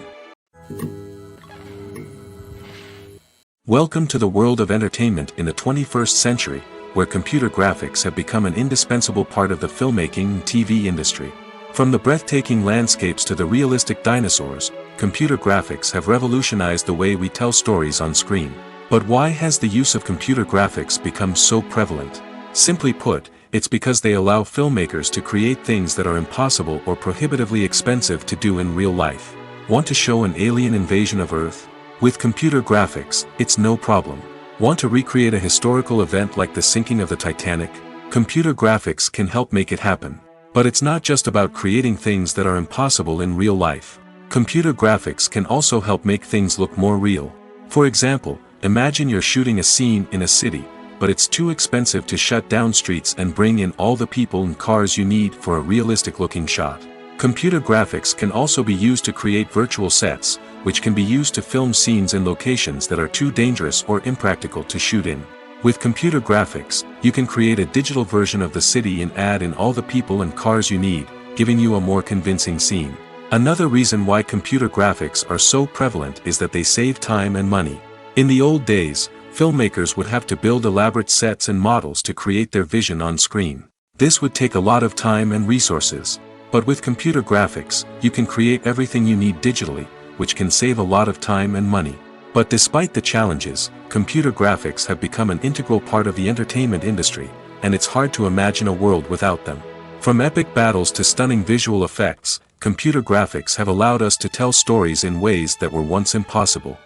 Welcome to the world of entertainment in the 21st century, where computer graphics have become an indispensable part of the filmmaking and TV industry. From the breathtaking landscapes to the realistic dinosaurs, computer graphics have revolutionized the way we tell stories on screen. But why has the use of computer graphics become so prevalent? Simply put, it's because they allow filmmakers to create things that are impossible or prohibitively expensive to do in real life. Want to show an alien invasion of Earth? With computer graphics, it's no problem. Want to recreate a historical event like the sinking of the Titanic? Computer graphics can help make it happen. But it's not just about creating things that are impossible in real life. Computer graphics can also help make things look more real. For example, imagine you're shooting a scene in a city, but it's too expensive to shut down streets and bring in all the people and cars you need for a realistic-looking shot. Computer graphics can also be used to create virtual sets, which can be used to film scenes in locations that are too dangerous or impractical to shoot in. With computer graphics, you can create a digital version of the city and add in all the people and cars you need, giving you a more convincing scene. Another reason why computer graphics are so prevalent is that they save time and money. In the old days, filmmakers would have to build elaborate sets and models to create their vision on screen. This would take a lot of time and resources. But with computer graphics, you can create everything you need digitally, which can save a lot of time and money. But despite the challenges, computer graphics have become an integral part of the entertainment industry, and it's hard to imagine a world without them. From epic battles to stunning visual effects, computer graphics have allowed us to tell stories in ways that were once impossible.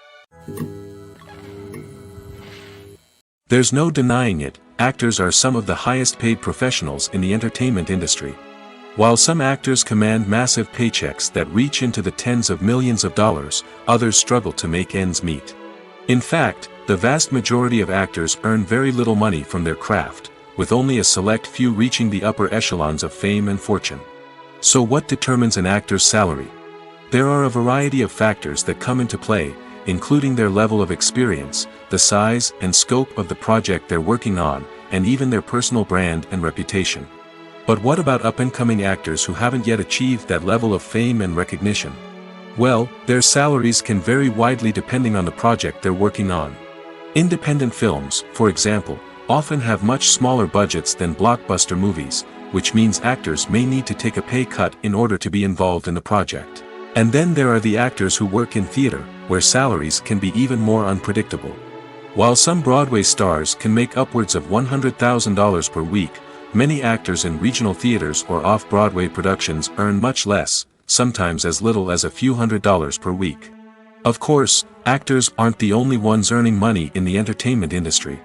There's no denying it, actors are some of the highest paid professionals in the entertainment industry. While some actors command massive paychecks that reach into the tens of millions of dollars, others struggle to make ends meet. In fact, the vast majority of actors earn very little money from their craft, with only a select few reaching the upper echelons of fame and fortune. So what determines an actor's salary? There are a variety of factors that come into play, including their level of experience, the size and scope of the project they're working on, and even their personal brand and reputation. But what about up-and-coming actors who haven't yet achieved that level of fame and recognition? Well, their salaries can vary widely depending on the project they're working on. Independent films, for example, often have much smaller budgets than blockbuster movies, which means actors may need to take a pay cut in order to be involved in the project. And then there are the actors who work in theater, where salaries can be even more unpredictable. While some Broadway stars can make upwards of $100,000 per week, many actors in regional theaters or off-Broadway productions earn much less, sometimes as little as a few $100s per week. Of course, actors aren't the only ones earning money in the entertainment industry.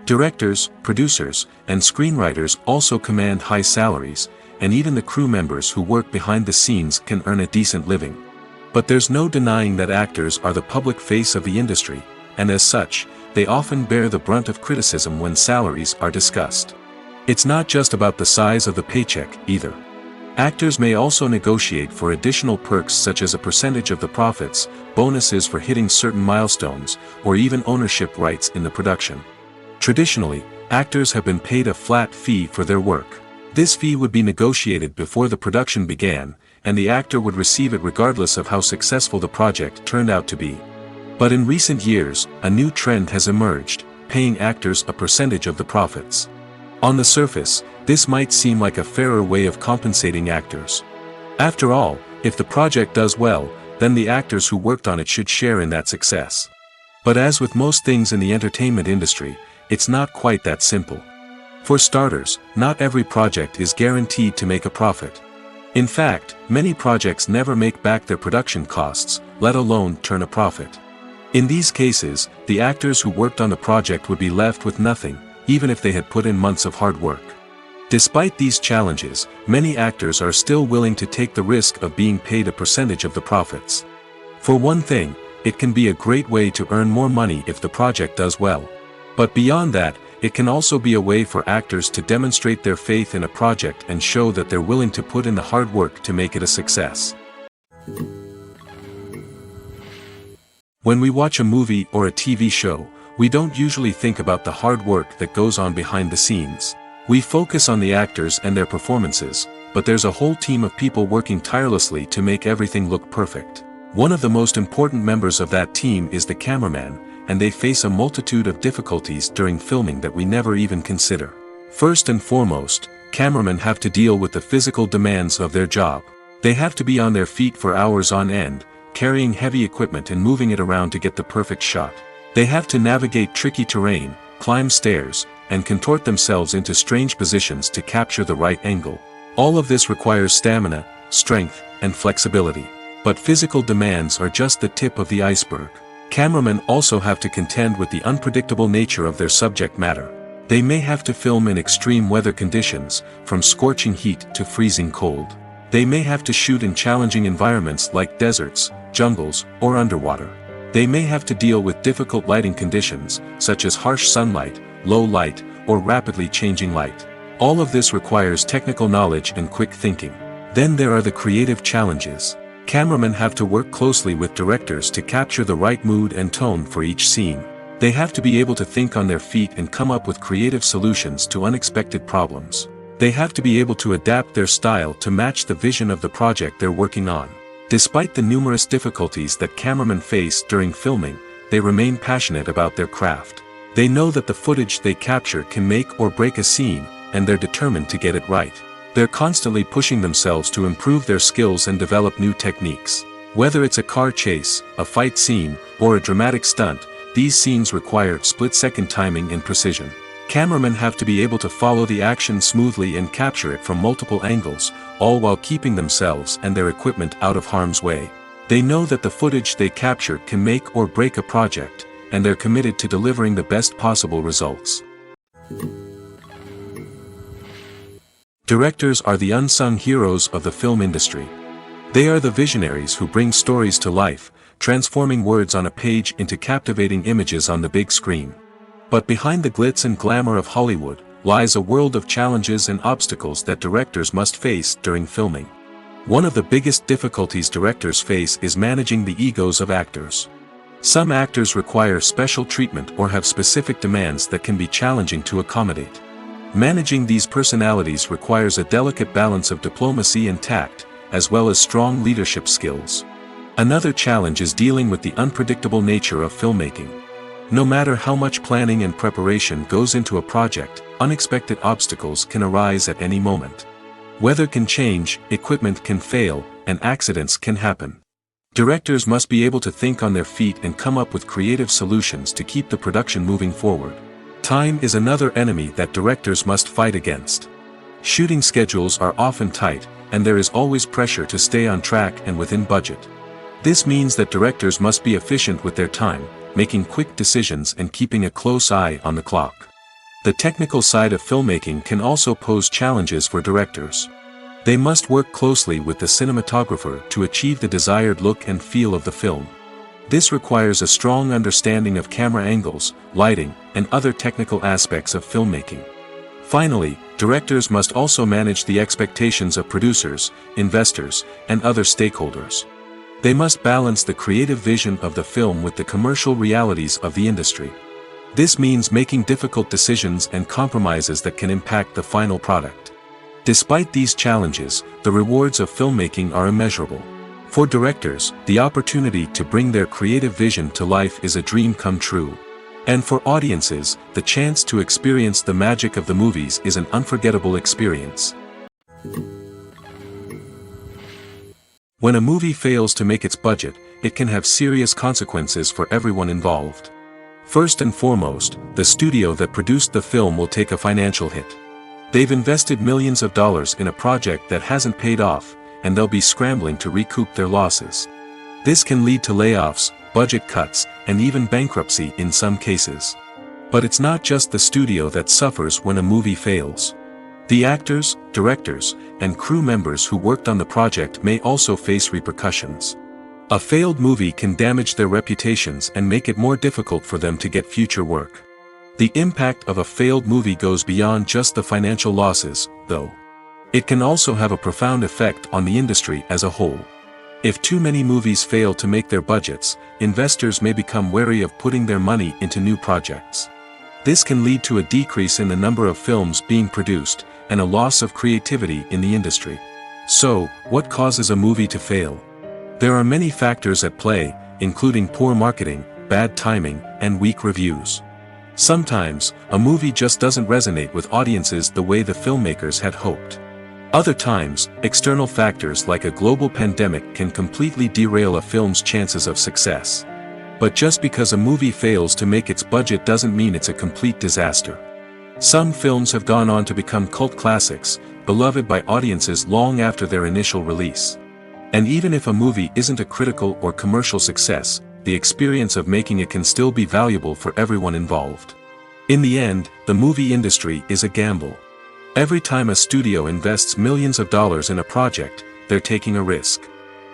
Directors, producers, and screenwriters also command high salaries, and even the crew members who work behind the scenes can earn a decent living. But there's no denying that actors are the public face of the industry, and as such, they often bear the brunt of criticism when salaries are discussed. It's not just about the size of the paycheck, either. Actors may also negotiate for additional perks such as a percentage of the profits, bonuses for hitting certain milestones, or even ownership rights in the production. Traditionally, actors have been paid a flat fee for their work. This fee would be negotiated before the production began, and the actor would receive it regardless of how successful the project turned out to be. But in recent years, a new trend has emerged, paying actors a percentage of the profits. On the surface, this might seem like a fairer way of compensating actors. After all, if the project does well, then the actors who worked on it should share in that success. But as with most things in the entertainment industry, it's not quite that simple. For starters, not every project is guaranteed to make a profit. In fact, many projects never make back their production costs, let alone turn a profit. In these cases, the actors who worked on the project would be left with nothing, even if they had put in months of hard work. Despite these challenges, many actors are still willing to take the risk of being paid a percentage of the profits. For one thing, it can be a great way to earn more money if the project does well. But beyond that, it can also be a way for actors to demonstrate their faith in a project and show that they're willing to put in the hard work to make it a success. When we watch a movie or a TV show, we don't usually think about the hard work that goes on behind the scenes. We focus on the actors and their performances, but there's a whole team of people working tirelessly to make everything look perfect. One of the most important members of that team is the cameraman, and they face a multitude of difficulties during filming that we never even consider. First and foremost, cameramen have to deal with the physical demands of their job. They have to be on their feet for hours on end, carrying heavy equipment and moving it around to get the perfect shot. They have to navigate tricky terrain, climb stairs, and contort themselves into strange positions to capture the right angle. All of this requires stamina, strength, and flexibility. But physical demands are just the tip of the iceberg. Cameramen also have to contend with the unpredictable nature of their subject matter. They may have to film in extreme weather conditions, from scorching heat to freezing cold. They may have to shoot in challenging environments like deserts, jungles, or underwater. They may have to deal with difficult lighting conditions, such as harsh sunlight, low light, or rapidly changing light. All of this requires technical knowledge and quick thinking. Then there are the creative challenges. Cameramen have to work closely with directors to capture the right mood and tone for each scene. They have to be able to think on their feet and come up with creative solutions to unexpected problems. They have to be able to adapt their style to match the vision of the project they're working on. Despite the numerous difficulties that cameramen face during filming, they remain passionate about their craft. They know that the footage they capture can make or break a scene, and they're determined to get it right. They're constantly pushing themselves to improve their skills and develop new techniques. Whether it's a car chase, a fight scene, or a dramatic stunt, these scenes require split-second timing and precision. Cameramen have to be able to follow the action smoothly and capture it from multiple angles, all while keeping themselves and their equipment out of harm's way. They know that the footage they capture can make or break a project, and they're committed to delivering the best possible results. Directors are the unsung heroes of the film industry. They are the visionaries who bring stories to life, transforming words on a page into captivating images on the big screen. But behind the glitz and glamour of Hollywood, lies a world of challenges and obstacles that directors must face during filming. One of the biggest difficulties directors face is managing the egos of actors. Some actors require special treatment or have specific demands that can be challenging to accommodate. Managing these personalities requires a delicate balance of diplomacy and tact, as well as strong leadership skills. Another challenge is dealing with the unpredictable nature of filmmaking. No matter how much planning and preparation goes into a project, unexpected obstacles can arise at any moment. Weather can change, equipment can fail, and accidents can happen. Directors must be able to think on their feet and come up with creative solutions to keep the production moving forward. Time is another enemy that directors must fight against. Shooting schedules are often tight, and there is always pressure to stay on track and within budget. This means that directors must be efficient with their time, making quick decisions and keeping a close eye on the clock. The technical side of filmmaking can also pose challenges for directors. They must work closely with the cinematographer to achieve the desired look and feel of the film. This requires a strong understanding of camera angles, lighting, and other technical aspects of filmmaking. Finally, directors must also manage the expectations of producers, investors, and other stakeholders. They must balance the creative vision of the film with the commercial realities of the industry. This means making difficult decisions and compromises that can impact the final product. Despite these challenges, the rewards of filmmaking are immeasurable. For directors, the opportunity to bring their creative vision to life is a dream come true. And for audiences, the chance to experience the magic of the movies is an unforgettable experience. When a movie fails to make its budget, it can have serious consequences for everyone involved. First and foremost, the studio that produced the film will take a financial hit. They've invested millions of dollars in a project that hasn't paid off, and they'll be scrambling to recoup their losses. This can lead to layoffs, budget cuts, and even bankruptcy in some cases. But it's not just the studio that suffers when a movie fails. The actors, directors, and crew members who worked on the project may also face repercussions. A failed movie can damage their reputations and make it more difficult for them to get future work. The impact of a failed movie goes beyond just the financial losses, though. It can also have a profound effect on the industry as a whole. If too many movies fail to make their budgets, investors may become wary of putting their money into new projects. This can lead to a decrease in the number of films being produced, and a loss of creativity in the industry. So, what causes a movie to fail? There are many factors at play, including poor marketing, bad timing, and weak reviews. Sometimes, a movie just doesn't resonate with audiences the way the filmmakers had hoped. Other times, external factors like a global pandemic can completely derail a film's chances of success. But just because a movie fails to make its budget doesn't mean it's a complete disaster. Some films have gone on to become cult classics, beloved by audiences long after their initial release. And even if a movie isn't a critical or commercial success, the experience of making it can still be valuable for everyone involved. In the end, the movie industry is a gamble. Every time a studio invests millions of dollars in a project, they're taking a risk.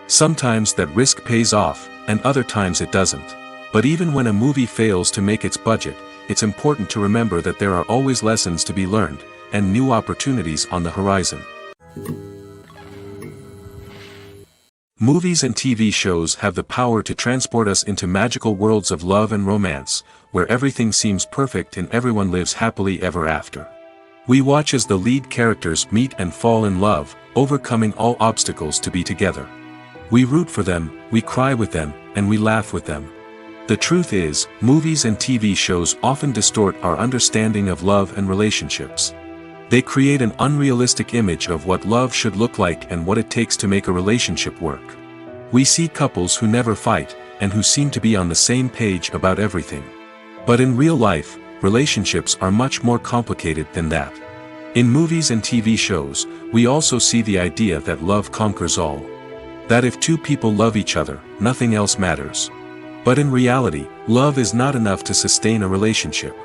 Sometimes that risk pays off, and other times it doesn't. But even when a movie fails to make its budget, it's important to remember that there are always lessons to be learned, and new opportunities on the horizon. Movies and TV shows have the power to transport us into magical worlds of love and romance, where everything seems perfect and everyone lives happily ever after. We watch as the lead characters meet and fall in love, overcoming all obstacles to be together. We root for them, we cry with them, and we laugh with them. The truth is, movies and TV shows often distort our understanding of love and relationships. They create an unrealistic image of what love should look like and what it takes to make a relationship work. We see couples who never fight, and who seem to be on the same page about everything. But in real life, relationships are much more complicated than that. In movies and TV shows, we also see the idea that love conquers all. That if two people love each other, nothing else matters. But in reality, love is not enough to sustain a relationship.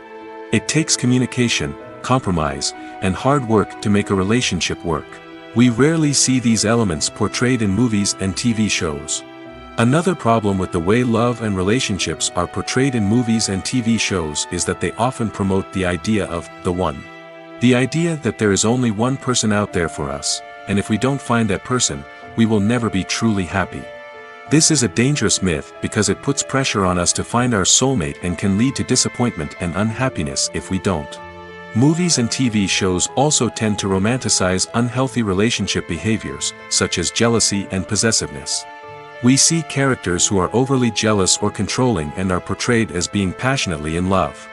It takes communication, compromise, and hard work to make a relationship work. We rarely see these elements portrayed in movies and TV shows. Another problem with the way love and relationships are portrayed in movies and TV shows is that they often promote the idea of the one. The idea that there is only one person out there for us, and if we don't find that person, we will never be truly happy. This is a dangerous myth because it puts pressure on us to find our soulmate and can lead to disappointment and unhappiness if we don't. Movies and TV shows also tend to romanticize unhealthy relationship behaviors, such as jealousy and possessiveness. We see characters who are overly jealous or controlling and are portrayed as being passionately in love.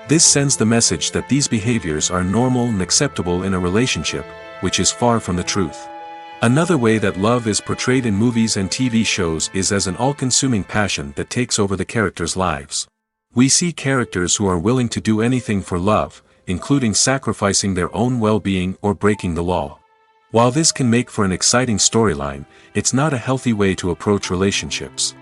This sends the message that these behaviors are normal and acceptable in a relationship, which is far from the truth. Another way that love is portrayed in movies and TV shows is as an all-consuming passion that takes over the characters' lives. We see characters who are willing to do anything for love, including sacrificing their own well-being or breaking the law. While this can make for an exciting storyline, it's not a healthy way to approach relationships.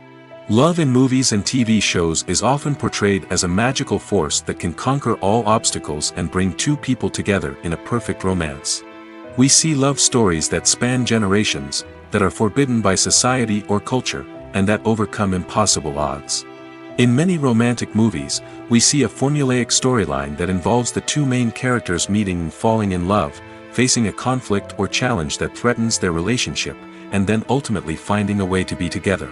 Love in movies and TV shows is often portrayed as a magical force that can conquer all obstacles and bring two people together in a perfect romance. We see love stories that span generations, that are forbidden by society or culture, and that overcome impossible odds. In many romantic movies, we see a formulaic storyline that involves the two main characters meeting and falling in love, facing a conflict or challenge that threatens their relationship, and then ultimately finding a way to be together.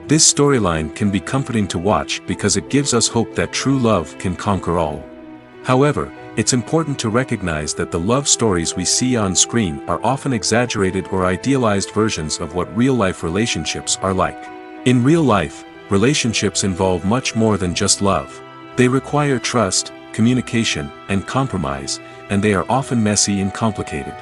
This storyline can be comforting to watch because it gives us hope that true love can conquer all. However, it's important to recognize that the love stories we see on screen are often exaggerated or idealized versions of what real-life relationships are like. In real life, relationships involve much more than just love. They require trust, communication, and compromise, and they are often messy and complicated.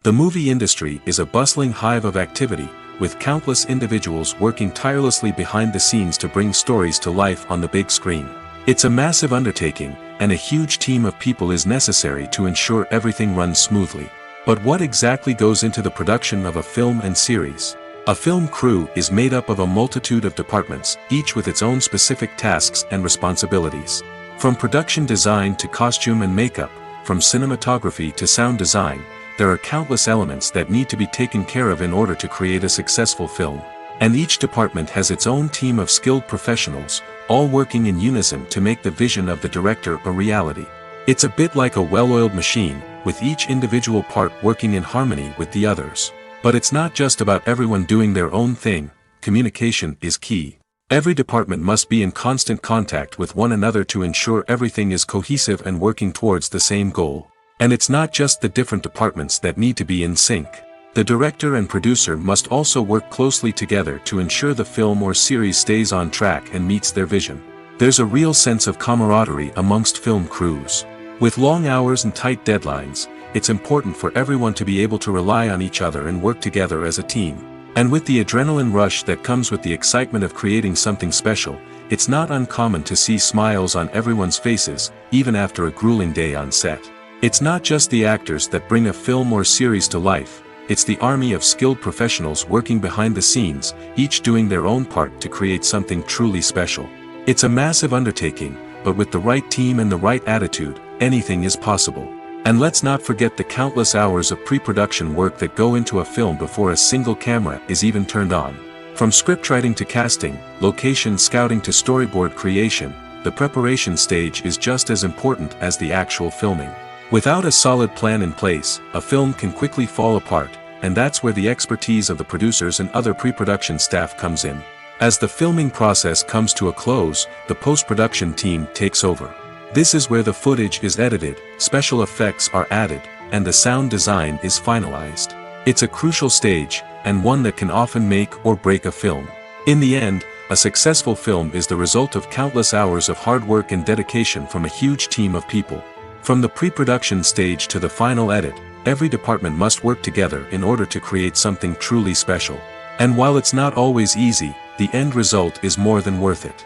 The movie industry is a bustling hive of activity, with countless individuals working tirelessly behind the scenes to bring stories to life on the big screen. It's a massive undertaking, and a huge team of people is necessary to ensure everything runs smoothly. But what exactly goes into the production of a film and series? A film crew is made up of a multitude of departments, each with its own specific tasks and responsibilities. From production design to costume and makeup, from cinematography to sound design, there are countless elements that need to be taken care of in order to create a successful film. And each department has its own team of skilled professionals, all working in unison to make the vision of the director a reality. It's a bit like a well-oiled machine, with each individual part working in harmony with the others. But it's not just about everyone doing their own thing. Communication is key. Every department must be in constant contact with one another to ensure everything is cohesive and working towards the same goal. And it's not just the different departments that need to be in sync. The director and producer must also work closely together to ensure the film or series stays on track and meets their vision. There's a real sense of camaraderie amongst film crews. With long hours and tight deadlines, it's important for everyone to be able to rely on each other and work together as a team. And with the adrenaline rush that comes with the excitement of creating something special, it's not uncommon to see smiles on everyone's faces, even after a grueling day on set. It's not just the actors that bring a film or series to life, it's the army of skilled professionals working behind the scenes, each doing their own part to create something truly special. It's a massive undertaking, but with the right team and the right attitude, anything is possible. And let's not forget the countless hours of pre-production work that go into a film before a single camera is even turned on. From scriptwriting to casting, location scouting to storyboard creation, the preparation stage is just as important as the actual filming. Without a solid plan in place, a film can quickly fall apart, and that's where the expertise of the producers and other pre-production staff comes in. As the filming process comes to a close, the post-production team takes over. This is where the footage is edited, special effects are added, and the sound design is finalized. It's a crucial stage, and one that can often make or break a film. In the end, a successful film is the result of countless hours of hard work and dedication from a huge team of people. From the pre-production stage to the final edit, every department must work together in order to create something truly special. And while it's not always easy, the end result is more than worth it.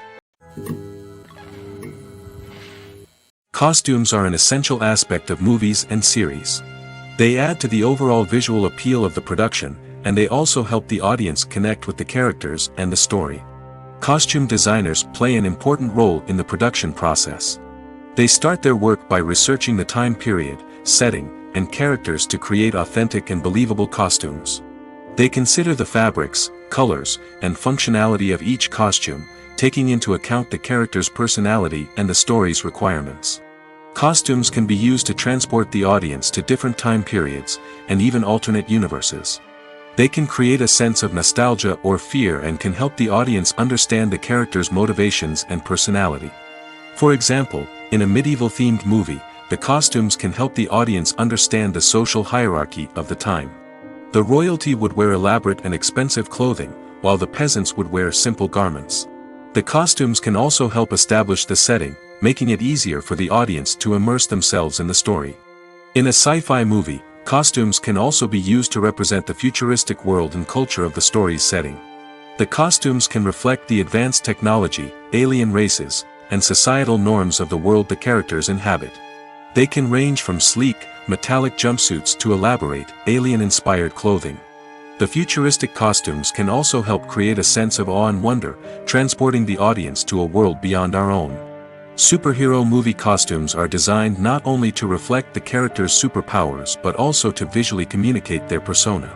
Costumes are an essential aspect of movies and series. They add to the overall visual appeal of the production, and they also help the audience connect with the characters and the story. Costume designers play an important role in the production process. They start their work by researching the time period, setting, and characters to create authentic and believable costumes. They consider the fabrics, colors, and functionality of each costume, taking into account the character's personality and the story's requirements. Costumes can be used to transport the audience to different time periods, and even alternate universes. They can create a sense of nostalgia or fear and can help the audience understand the character's motivations and personality. For example, in a medieval-themed movie, the costumes can help the audience understand the social hierarchy of the time. The royalty would wear elaborate and expensive clothing, while the peasants would wear simple garments. The costumes can also help establish the setting, making it easier for the audience to immerse themselves in the story. In a sci-fi movie, costumes can also be used to represent the futuristic world and culture of the story's setting. The costumes can reflect the advanced technology, alien races, and societal norms of the world the characters inhabit. They can range from sleek, metallic jumpsuits to elaborate, alien-inspired clothing. The futuristic costumes can also help create a sense of awe and wonder, transporting the audience to a world beyond our own. Superhero movie costumes are designed not only to reflect the character's superpowers but also to visually communicate their persona.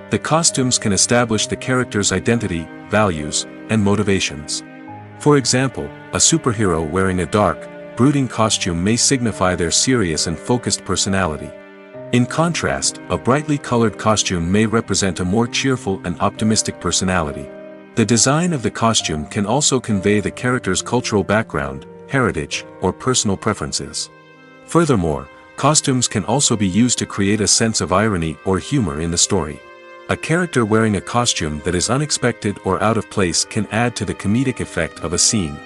The costumes can establish the character's identity, values, and motivations. For example, a superhero wearing a dark, brooding costume may signify their serious and focused personality. In contrast, a brightly colored costume may represent a more cheerful and optimistic personality. The design of the costume can also convey the character's cultural background, heritage, or personal preferences. Furthermore, costumes can also be used to create a sense of irony or humor in the story. A character wearing a costume that is unexpected or out of place can add to the comedic effect of a scene.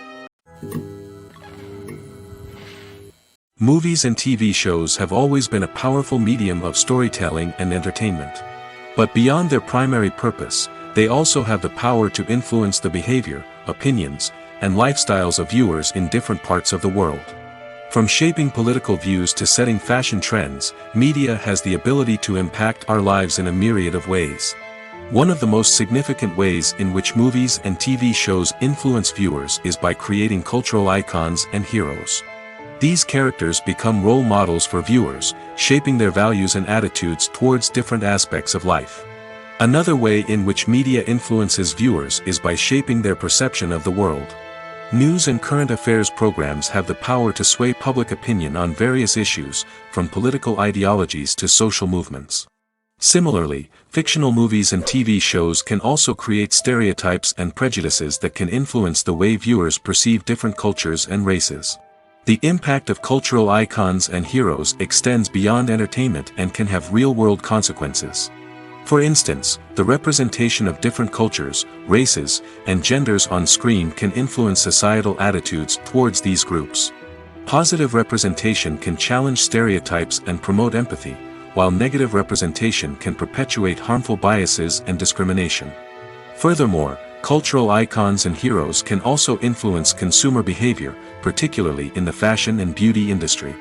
Movies and TV shows have always been a powerful medium of storytelling and entertainment. But beyond their primary purpose, they also have the power to influence the behavior, opinions, and lifestyles of viewers in different parts of the world. From shaping political views to setting fashion trends, media has the ability to impact our lives in a myriad of ways. One of the most significant ways in which movies and TV shows influence viewers is by creating cultural icons and heroes. These characters become role models for viewers, shaping their values and attitudes towards different aspects of life. Another way in which media influences viewers is by shaping their perception of the world. News and current affairs programs have the power to sway public opinion on various issues, from political ideologies to social movements. Similarly, fictional movies and TV shows can also create stereotypes and prejudices that can influence the way viewers perceive different cultures and races. The impact of cultural icons and heroes extends beyond entertainment and can have real-world consequences. For instance, the representation of different cultures, races, and genders on screen can influence societal attitudes towards these groups. Positive representation can challenge stereotypes and promote empathy, while negative representation can perpetuate harmful biases and discrimination. Furthermore, Cultural icons and heroes can also influence consumer behavior, particularly in the fashion and beauty industry.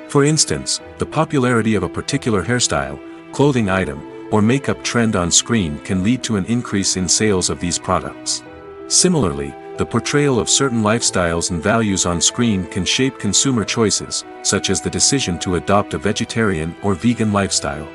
For instance, the popularity of a particular hairstyle, clothing item, or makeup trend on screen can lead to an increase in sales of these products. Similarly, the portrayal of certain lifestyles and values on screen can shape consumer choices, such as the decision to adopt a vegetarian or vegan lifestyle.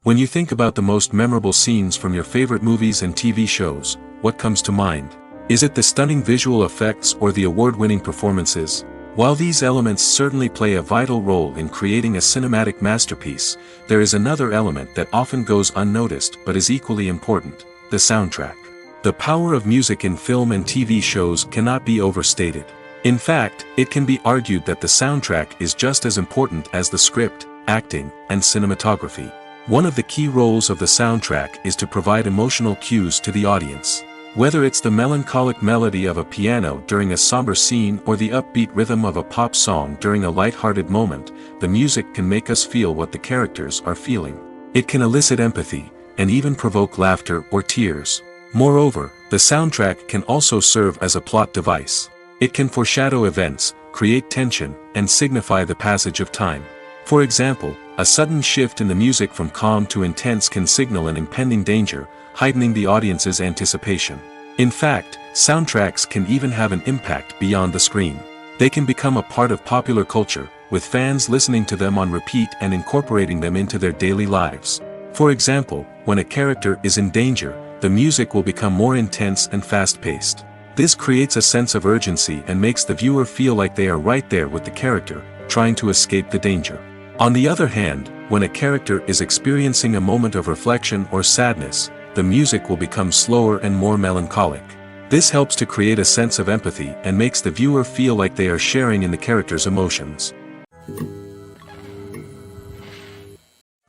When you think about the most memorable scenes from your favorite movies and TV shows, what comes to mind? Is it the stunning visual effects or the award-winning performances? While these elements certainly play a vital role in creating a cinematic masterpiece, there is another element that often goes unnoticed but is equally important: the soundtrack. The power of music in film and TV shows cannot be overstated. In fact, it can be argued that the soundtrack is just as important as the script, acting, and cinematography. One of the key roles of the soundtrack is to provide emotional cues to the audience. Whether it's the melancholic melody of a piano during a somber scene or the upbeat rhythm of a pop song during a light-hearted moment, the music can make us feel what the characters are feeling. It can elicit empathy, and even provoke laughter or tears. Moreover, the soundtrack can also serve as a plot device. It can foreshadow events, create tension, and signify the passage of time. For example, a sudden shift in the music from calm to intense can signal an impending danger, heightening the audience's anticipation. In fact, soundtracks can even have an impact beyond the screen. They can become a part of popular culture, with fans listening to them on repeat and incorporating them into their daily lives. For example, when a character is in danger, the music will become more intense and fast-paced. This creates a sense of urgency and makes the viewer feel like they are right there with the character, trying to escape the danger. On the other hand, when a character is experiencing a moment of reflection or sadness, the music will become slower and more melancholic. This helps to create a sense of empathy and makes the viewer feel like they are sharing in the character's emotions.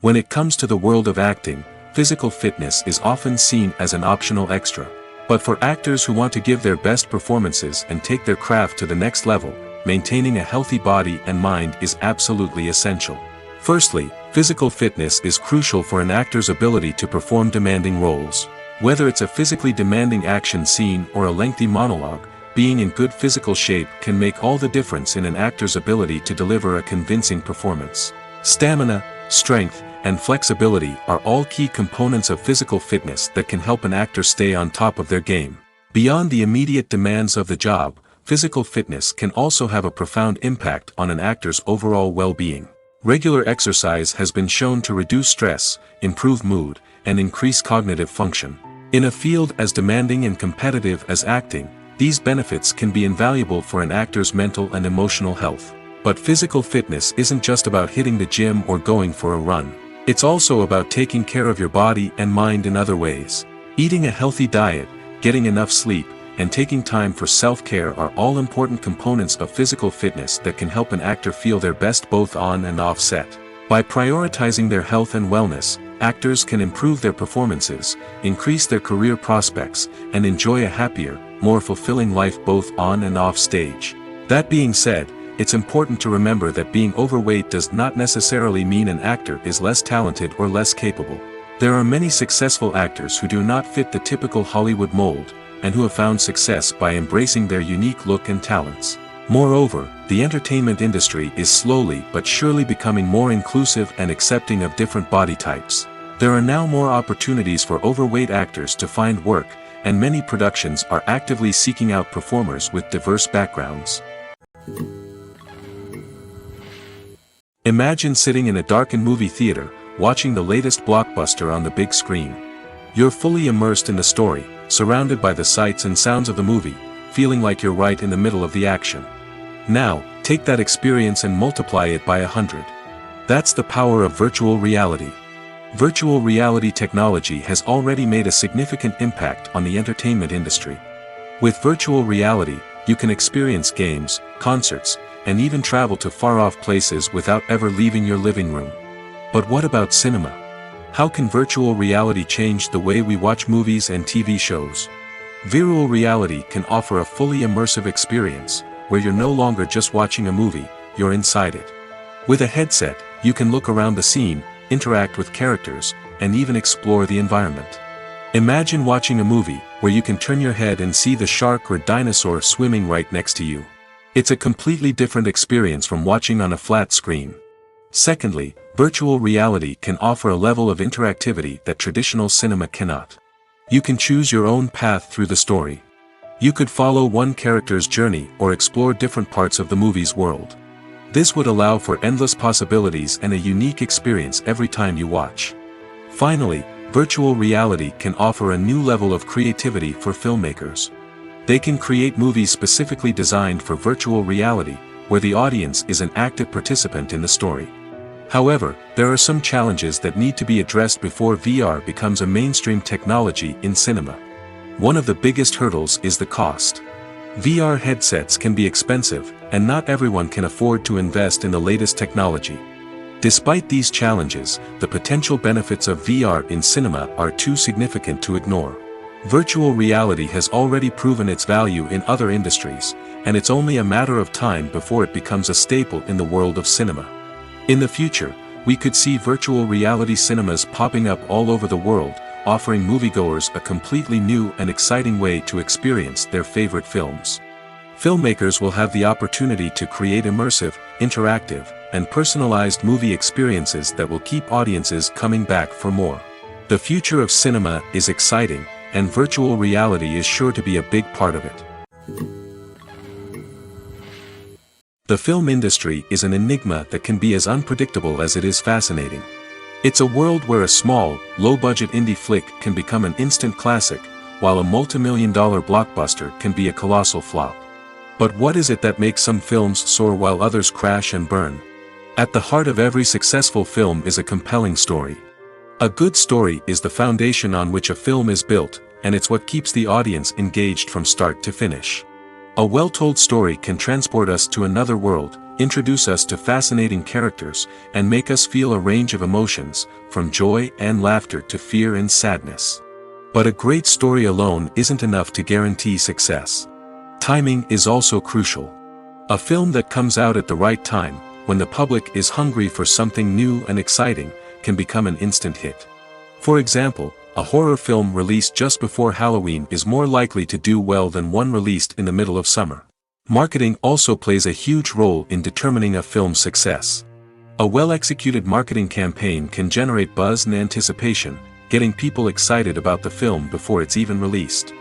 When it comes to the world of acting, physical fitness is often seen as an optional extra. But for actors who want to give their best performances and take their craft to the next level, maintaining a healthy body and mind is absolutely essential. Firstly, physical fitness is crucial for an actor's ability to perform demanding roles. Whether it's a physically demanding action scene or a lengthy monologue, being in good physical shape can make all the difference in an actor's ability to deliver a convincing performance. Stamina, strength, and flexibility are all key components of physical fitness that can help an actor stay on top of their game. Beyond the immediate demands of the job, physical fitness can also have a profound impact on an actor's overall well-being. Regular exercise has been shown to reduce stress, improve mood, and increase cognitive function. In a field as demanding and competitive as acting, these benefits can be invaluable for an actor's mental and emotional health. But physical fitness isn't just about hitting the gym or going for a run. It's also about taking care of your body and mind in other ways. Eating a healthy diet, getting enough sleep, and taking time for self-care are all important components of physical fitness that can help an actor feel their best both on and off set. By prioritizing their health and wellness, actors can improve their performances, increase their career prospects, and enjoy a happier, more fulfilling life both on and off stage. That being said, it's important to remember that being overweight does not necessarily mean an actor is less talented or less capable. There are many successful actors who do not fit the typical Hollywood mold, and who have found success by embracing their unique look and talents. Moreover, the entertainment industry is slowly but surely becoming more inclusive and accepting of different body types. There are now more opportunities for overweight actors to find work, and many productions are actively seeking out performers with diverse backgrounds. Imagine sitting in a darkened movie theater, watching the latest blockbuster on the big screen. You're fully immersed in the story, surrounded by the sights and sounds of the movie, feeling like you're right in the middle of the action. Now, take that experience and multiply it by 100. That's the power of virtual reality. Virtual reality technology has already made a significant impact on the entertainment industry. With virtual reality, you can experience games, concerts, and even travel to far-off places without ever leaving your living room. But what about cinema? How can virtual reality change the way we watch movies and TV shows? Virtual reality can offer a fully immersive experience, where you're no longer just watching a movie, you're inside it. With a headset, you can look around the scene, interact with characters, and even explore the environment. Imagine watching a movie where you can turn your head and see the shark or dinosaur swimming right next to you. It's a completely different experience from watching on a flat screen. Secondly, virtual reality can offer a level of interactivity that traditional cinema cannot. You can choose your own path through the story. You could follow one character's journey or explore different parts of the movie's world. This would allow for endless possibilities and a unique experience every time you watch. Finally, virtual reality can offer a new level of creativity for filmmakers. They can create movies specifically designed for virtual reality, where the audience is an active participant in the story. However, there are some challenges that need to be addressed before VR becomes a mainstream technology in cinema. One of the biggest hurdles is the cost. VR headsets can be expensive, and not everyone can afford to invest in the latest technology. Despite these challenges, the potential benefits of VR in cinema are too significant to ignore. Virtual reality has already proven its value in other industries, and it's only a matter of time before it becomes a staple in the world of cinema. In the future, we could see virtual reality cinemas popping up all over the world, offering moviegoers a completely new and exciting way to experience their favorite films. Filmmakers will have the opportunity to create immersive, interactive, and personalized movie experiences that will keep audiences coming back for more. The future of cinema is exciting, and virtual reality is sure to be a big part of it. The film industry is an enigma that can be as unpredictable as it is fascinating. It's a world where a small, low-budget indie flick can become an instant classic, while a multi-million-dollar blockbuster can be a colossal flop. But what is it that makes some films soar while others crash and burn? At the heart of every successful film is a compelling story. A good story is the foundation on which a film is built, and it's what keeps the audience engaged from start to finish. A well-told story can transport us to another world, introduce us to fascinating characters, and make us feel a range of emotions, from joy and laughter to fear and sadness. But a great story alone isn't enough to guarantee success. Timing is also crucial. A film that comes out at the right time, when the public is hungry for something new and exciting, can become an instant hit. For example, a horror film released just before Halloween is more likely to do well than one released in the middle of summer. Marketing also plays a huge role in determining a film's success. A well-executed marketing campaign can generate buzz and anticipation, getting people excited about the film before it's even released.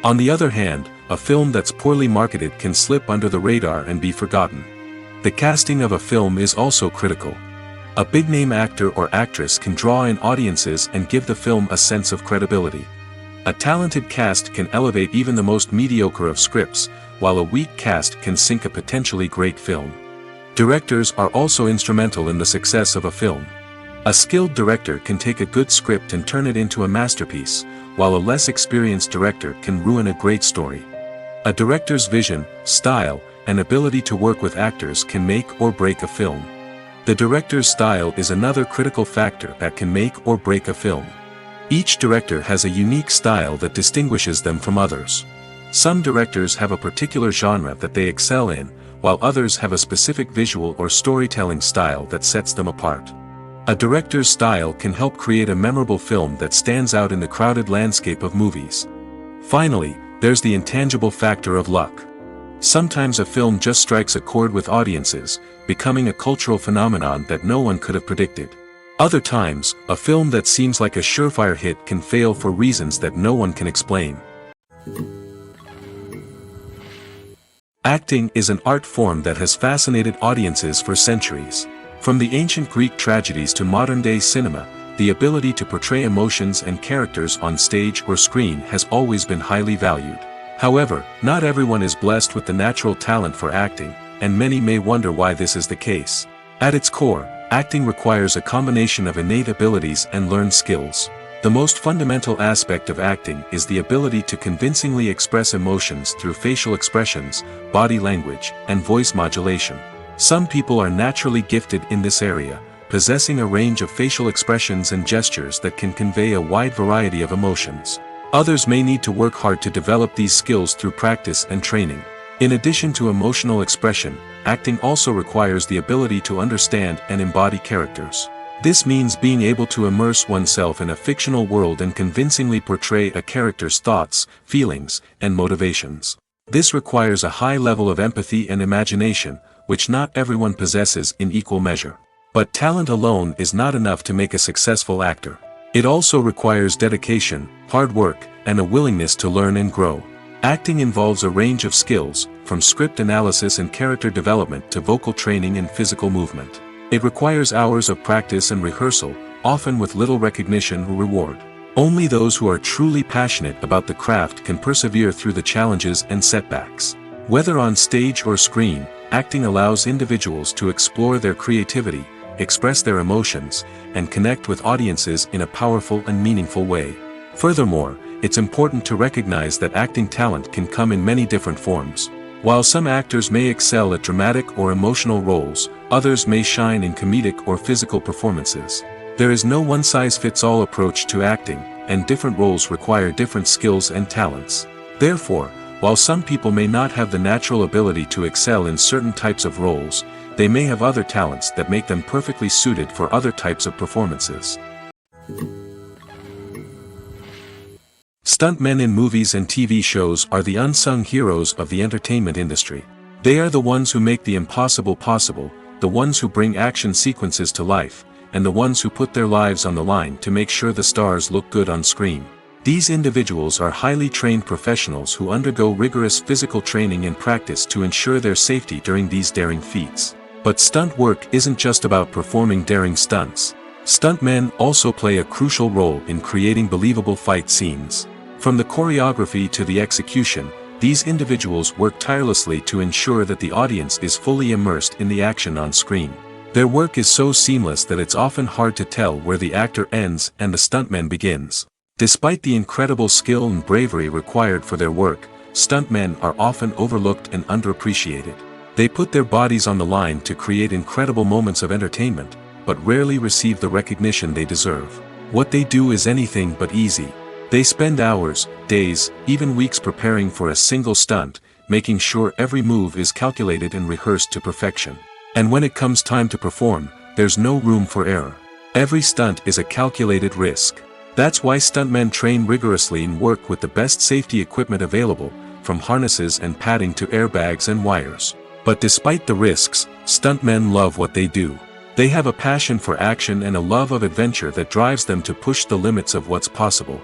On the other hand, a film that's poorly marketed can slip under the radar and be forgotten. The casting of a film is also critical. A big-name actor or actress can draw in audiences and give the film a sense of credibility. A talented cast can elevate even the most mediocre of scripts, while a weak cast can sink a potentially great film. Directors are also instrumental in the success of a film. A skilled director can take a good script and turn it into a masterpiece, while a less experienced director can ruin a great story. A director's vision, style, and ability to work with actors can make or break a film. The director's style is another critical factor that can make or break a film. Each director has a unique style that distinguishes them from others. Some directors have a particular genre that they excel in, while others have a specific visual or storytelling style that sets them apart. A director's style can help create a memorable film that stands out in the crowded landscape of movies. Finally, there's the intangible factor of luck. Sometimes a film just strikes a chord with audiences, becoming a cultural phenomenon that no one could have predicted. Other times, a film that seems like a surefire hit can fail for reasons that no one can explain. Acting is an art form that has fascinated audiences for centuries. From the ancient Greek tragedies to modern-day cinema, the ability to portray emotions and characters on stage or screen has always been highly valued. However, not everyone is blessed with the natural talent for acting, and many may wonder why this is the case. At its core, acting requires a combination of innate abilities and learned skills. The most fundamental aspect of acting is the ability to convincingly express emotions through facial expressions, body language, and voice modulation. Some people are naturally gifted in this area, possessing a range of facial expressions and gestures that can convey a wide variety of emotions. Others may need to work hard to develop these skills through practice and training. In addition to emotional expression, acting also requires the ability to understand and embody characters. This means being able to immerse oneself in a fictional world and convincingly portray a character's thoughts, feelings, and motivations. This requires a high level of empathy and imagination, which not everyone possesses in equal measure. But talent alone is not enough to make a successful actor. It also requires dedication, hard work, and a willingness to learn and grow. Acting involves a range of skills, from script analysis and character development to vocal training and physical movement. It requires hours of practice and rehearsal, often with little recognition or reward. Only those who are truly passionate about the craft can persevere through the challenges and setbacks. Whether on stage or screen, acting allows individuals to explore their creativity, express their emotions, and connect with audiences in a powerful and meaningful way. Furthermore, it's important to recognize that acting talent can come in many different forms. While some actors may excel at dramatic or emotional roles, others may shine in comedic or physical performances. There is no one-size-fits-all approach to acting, and different roles require different skills and talents. Therefore, while some people may not have the natural ability to excel in certain types of roles, they may have other talents that make them perfectly suited for other types of performances. Stuntmen in movies and TV shows are the unsung heroes of the entertainment industry. They are the ones who make the impossible possible, the ones who bring action sequences to life, and the ones who put their lives on the line to make sure the stars look good on screen. These individuals are highly trained professionals who undergo rigorous physical training and practice to ensure their safety during these daring feats. But stunt work isn't just about performing daring stunts. Stuntmen also play a crucial role in creating believable fight scenes. From the choreography to the execution, these individuals work tirelessly to ensure that the audience is fully immersed in the action on screen. Their work is so seamless that it's often hard to tell where the actor ends and the stuntman begins. Despite the incredible skill and bravery required for their work, stuntmen are often overlooked and underappreciated. They put their bodies on the line to create incredible moments of entertainment, but rarely receive the recognition they deserve. What they do is anything but easy. They spend hours, days, even weeks preparing for a single stunt, making sure every move is calculated and rehearsed to perfection. And when it comes time to perform, there's no room for error. Every stunt is a calculated risk. That's why stuntmen train rigorously and work with the best safety equipment available, from harnesses and padding to airbags and wires. But despite the risks, stuntmen love what they do. They have a passion for action and a love of adventure that drives them to push the limits of what's possible.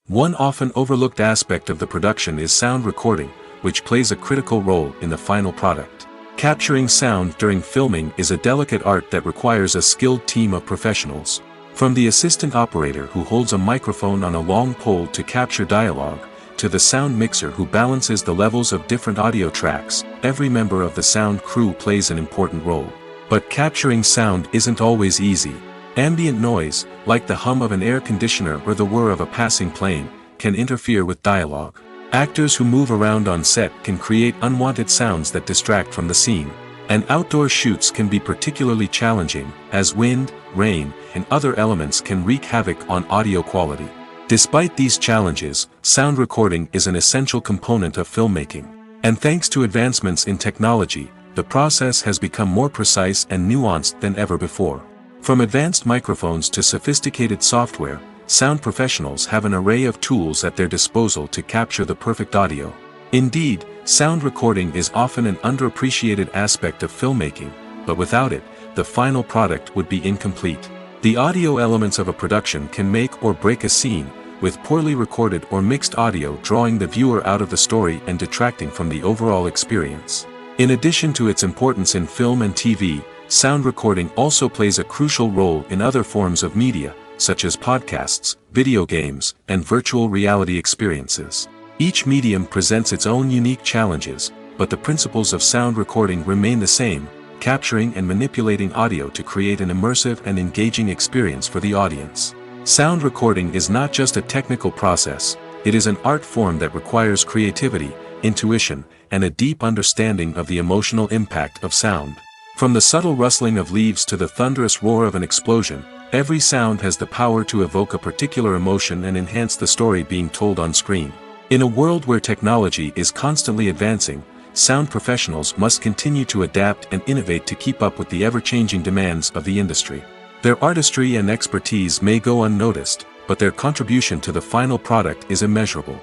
One often overlooked aspect of the production is sound recording, which plays a critical role in the final product. Capturing sound during filming is a delicate art that requires a skilled team of professionals. From the assistant operator who holds a microphone on a long pole to capture dialogue, to the sound mixer who balances the levels of different audio tracks, every member of the sound crew plays an important role. But capturing sound isn't always easy. Ambient noise, like the hum of an air conditioner or the whir of a passing plane, can interfere with dialogue. Actors who move around on set can create unwanted sounds that distract from the scene. And outdoor shoots can be particularly challenging, as wind, rain, and other elements can wreak havoc on audio quality. Despite these challenges, sound recording is an essential component of filmmaking. And thanks to advancements in technology, the process has become more precise and nuanced than ever before. From advanced microphones to sophisticated software, sound professionals have an array of tools at their disposal to capture the perfect audio. Indeed, sound recording is often an underappreciated aspect of filmmaking, but without it, the final product would be incomplete. The audio elements of a production can make or break a scene, with poorly recorded or mixed audio drawing the viewer out of the story and detracting from the overall experience. In addition to its importance in film and TV, sound recording also plays a crucial role in other forms of media, such as podcasts, video games, and virtual reality experiences. Each medium presents its own unique challenges, but the principles of sound recording remain the same, capturing and manipulating audio to create an immersive and engaging experience for the audience. Sound recording is not just a technical process, it is an art form that requires creativity, intuition, and a deep understanding of the emotional impact of sound. From the subtle rustling of leaves to the thunderous roar of an explosion, every sound has the power to evoke a particular emotion and enhance the story being told on screen. In a world where technology is constantly advancing, sound professionals must continue to adapt and innovate to keep up with the ever-changing demands of the industry. Their artistry and expertise may go unnoticed, but their contribution to the final product is immeasurable.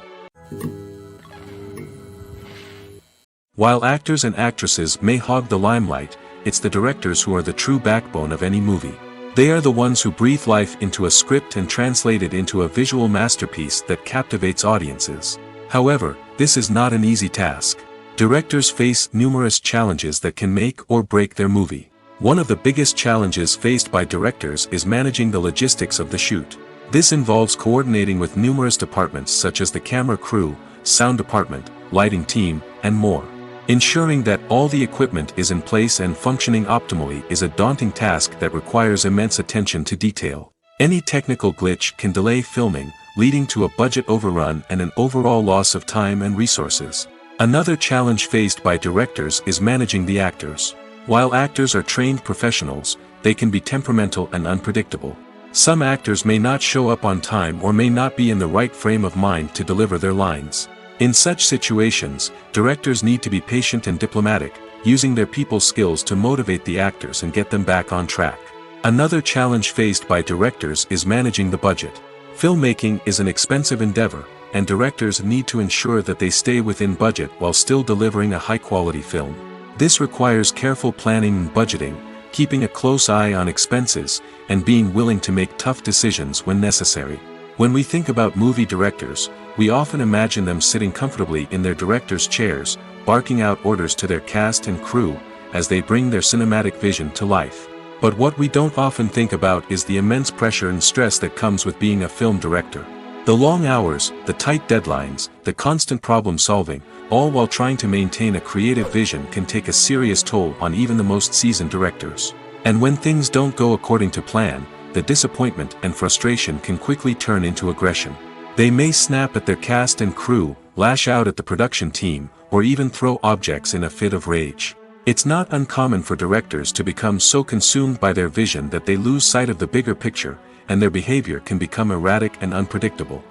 While actors and actresses may hog the limelight, it's the directors who are the true backbone of any movie. They are the ones who breathe life into a script and translate it into a visual masterpiece that captivates audiences. However, this is not an easy task. Directors face numerous challenges that can make or break their movie. One of the biggest challenges faced by directors is managing the logistics of the shoot. This involves coordinating with numerous departments such as the camera crew, sound department, lighting team, and more. Ensuring that all the equipment is in place and functioning optimally is a daunting task that requires immense attention to detail. Any technical glitch can delay filming, leading to a budget overrun and an overall loss of time and resources. Another challenge faced by directors is managing the actors. While actors are trained professionals, they can be temperamental and unpredictable. Some actors may not show up on time or may not be in the right frame of mind to deliver their lines. In such situations, directors need to be patient and diplomatic, using their people skills to motivate the actors and get them back on track. Another challenge faced by directors is managing the budget. Filmmaking is an expensive endeavor, and directors need to ensure that they stay within budget while still delivering a high-quality film. This requires careful planning and budgeting, keeping a close eye on expenses, and being willing to make tough decisions when necessary. When we think about movie directors, we often imagine them sitting comfortably in their director's chairs, barking out orders to their cast and crew, as they bring their cinematic vision to life. But what we don't often think about is the immense pressure and stress that comes with being a film director. The long hours, the tight deadlines, the constant problem solving, all while trying to maintain a creative vision can take a serious toll on even the most seasoned directors. And when things don't go according to plan, the disappointment and frustration can quickly turn into aggression. They may snap at their cast and crew, lash out at the production team, or even throw objects in a fit of rage. It's not uncommon for directors to become so consumed by their vision that they lose sight of the bigger picture, and their behavior can become erratic and unpredictable.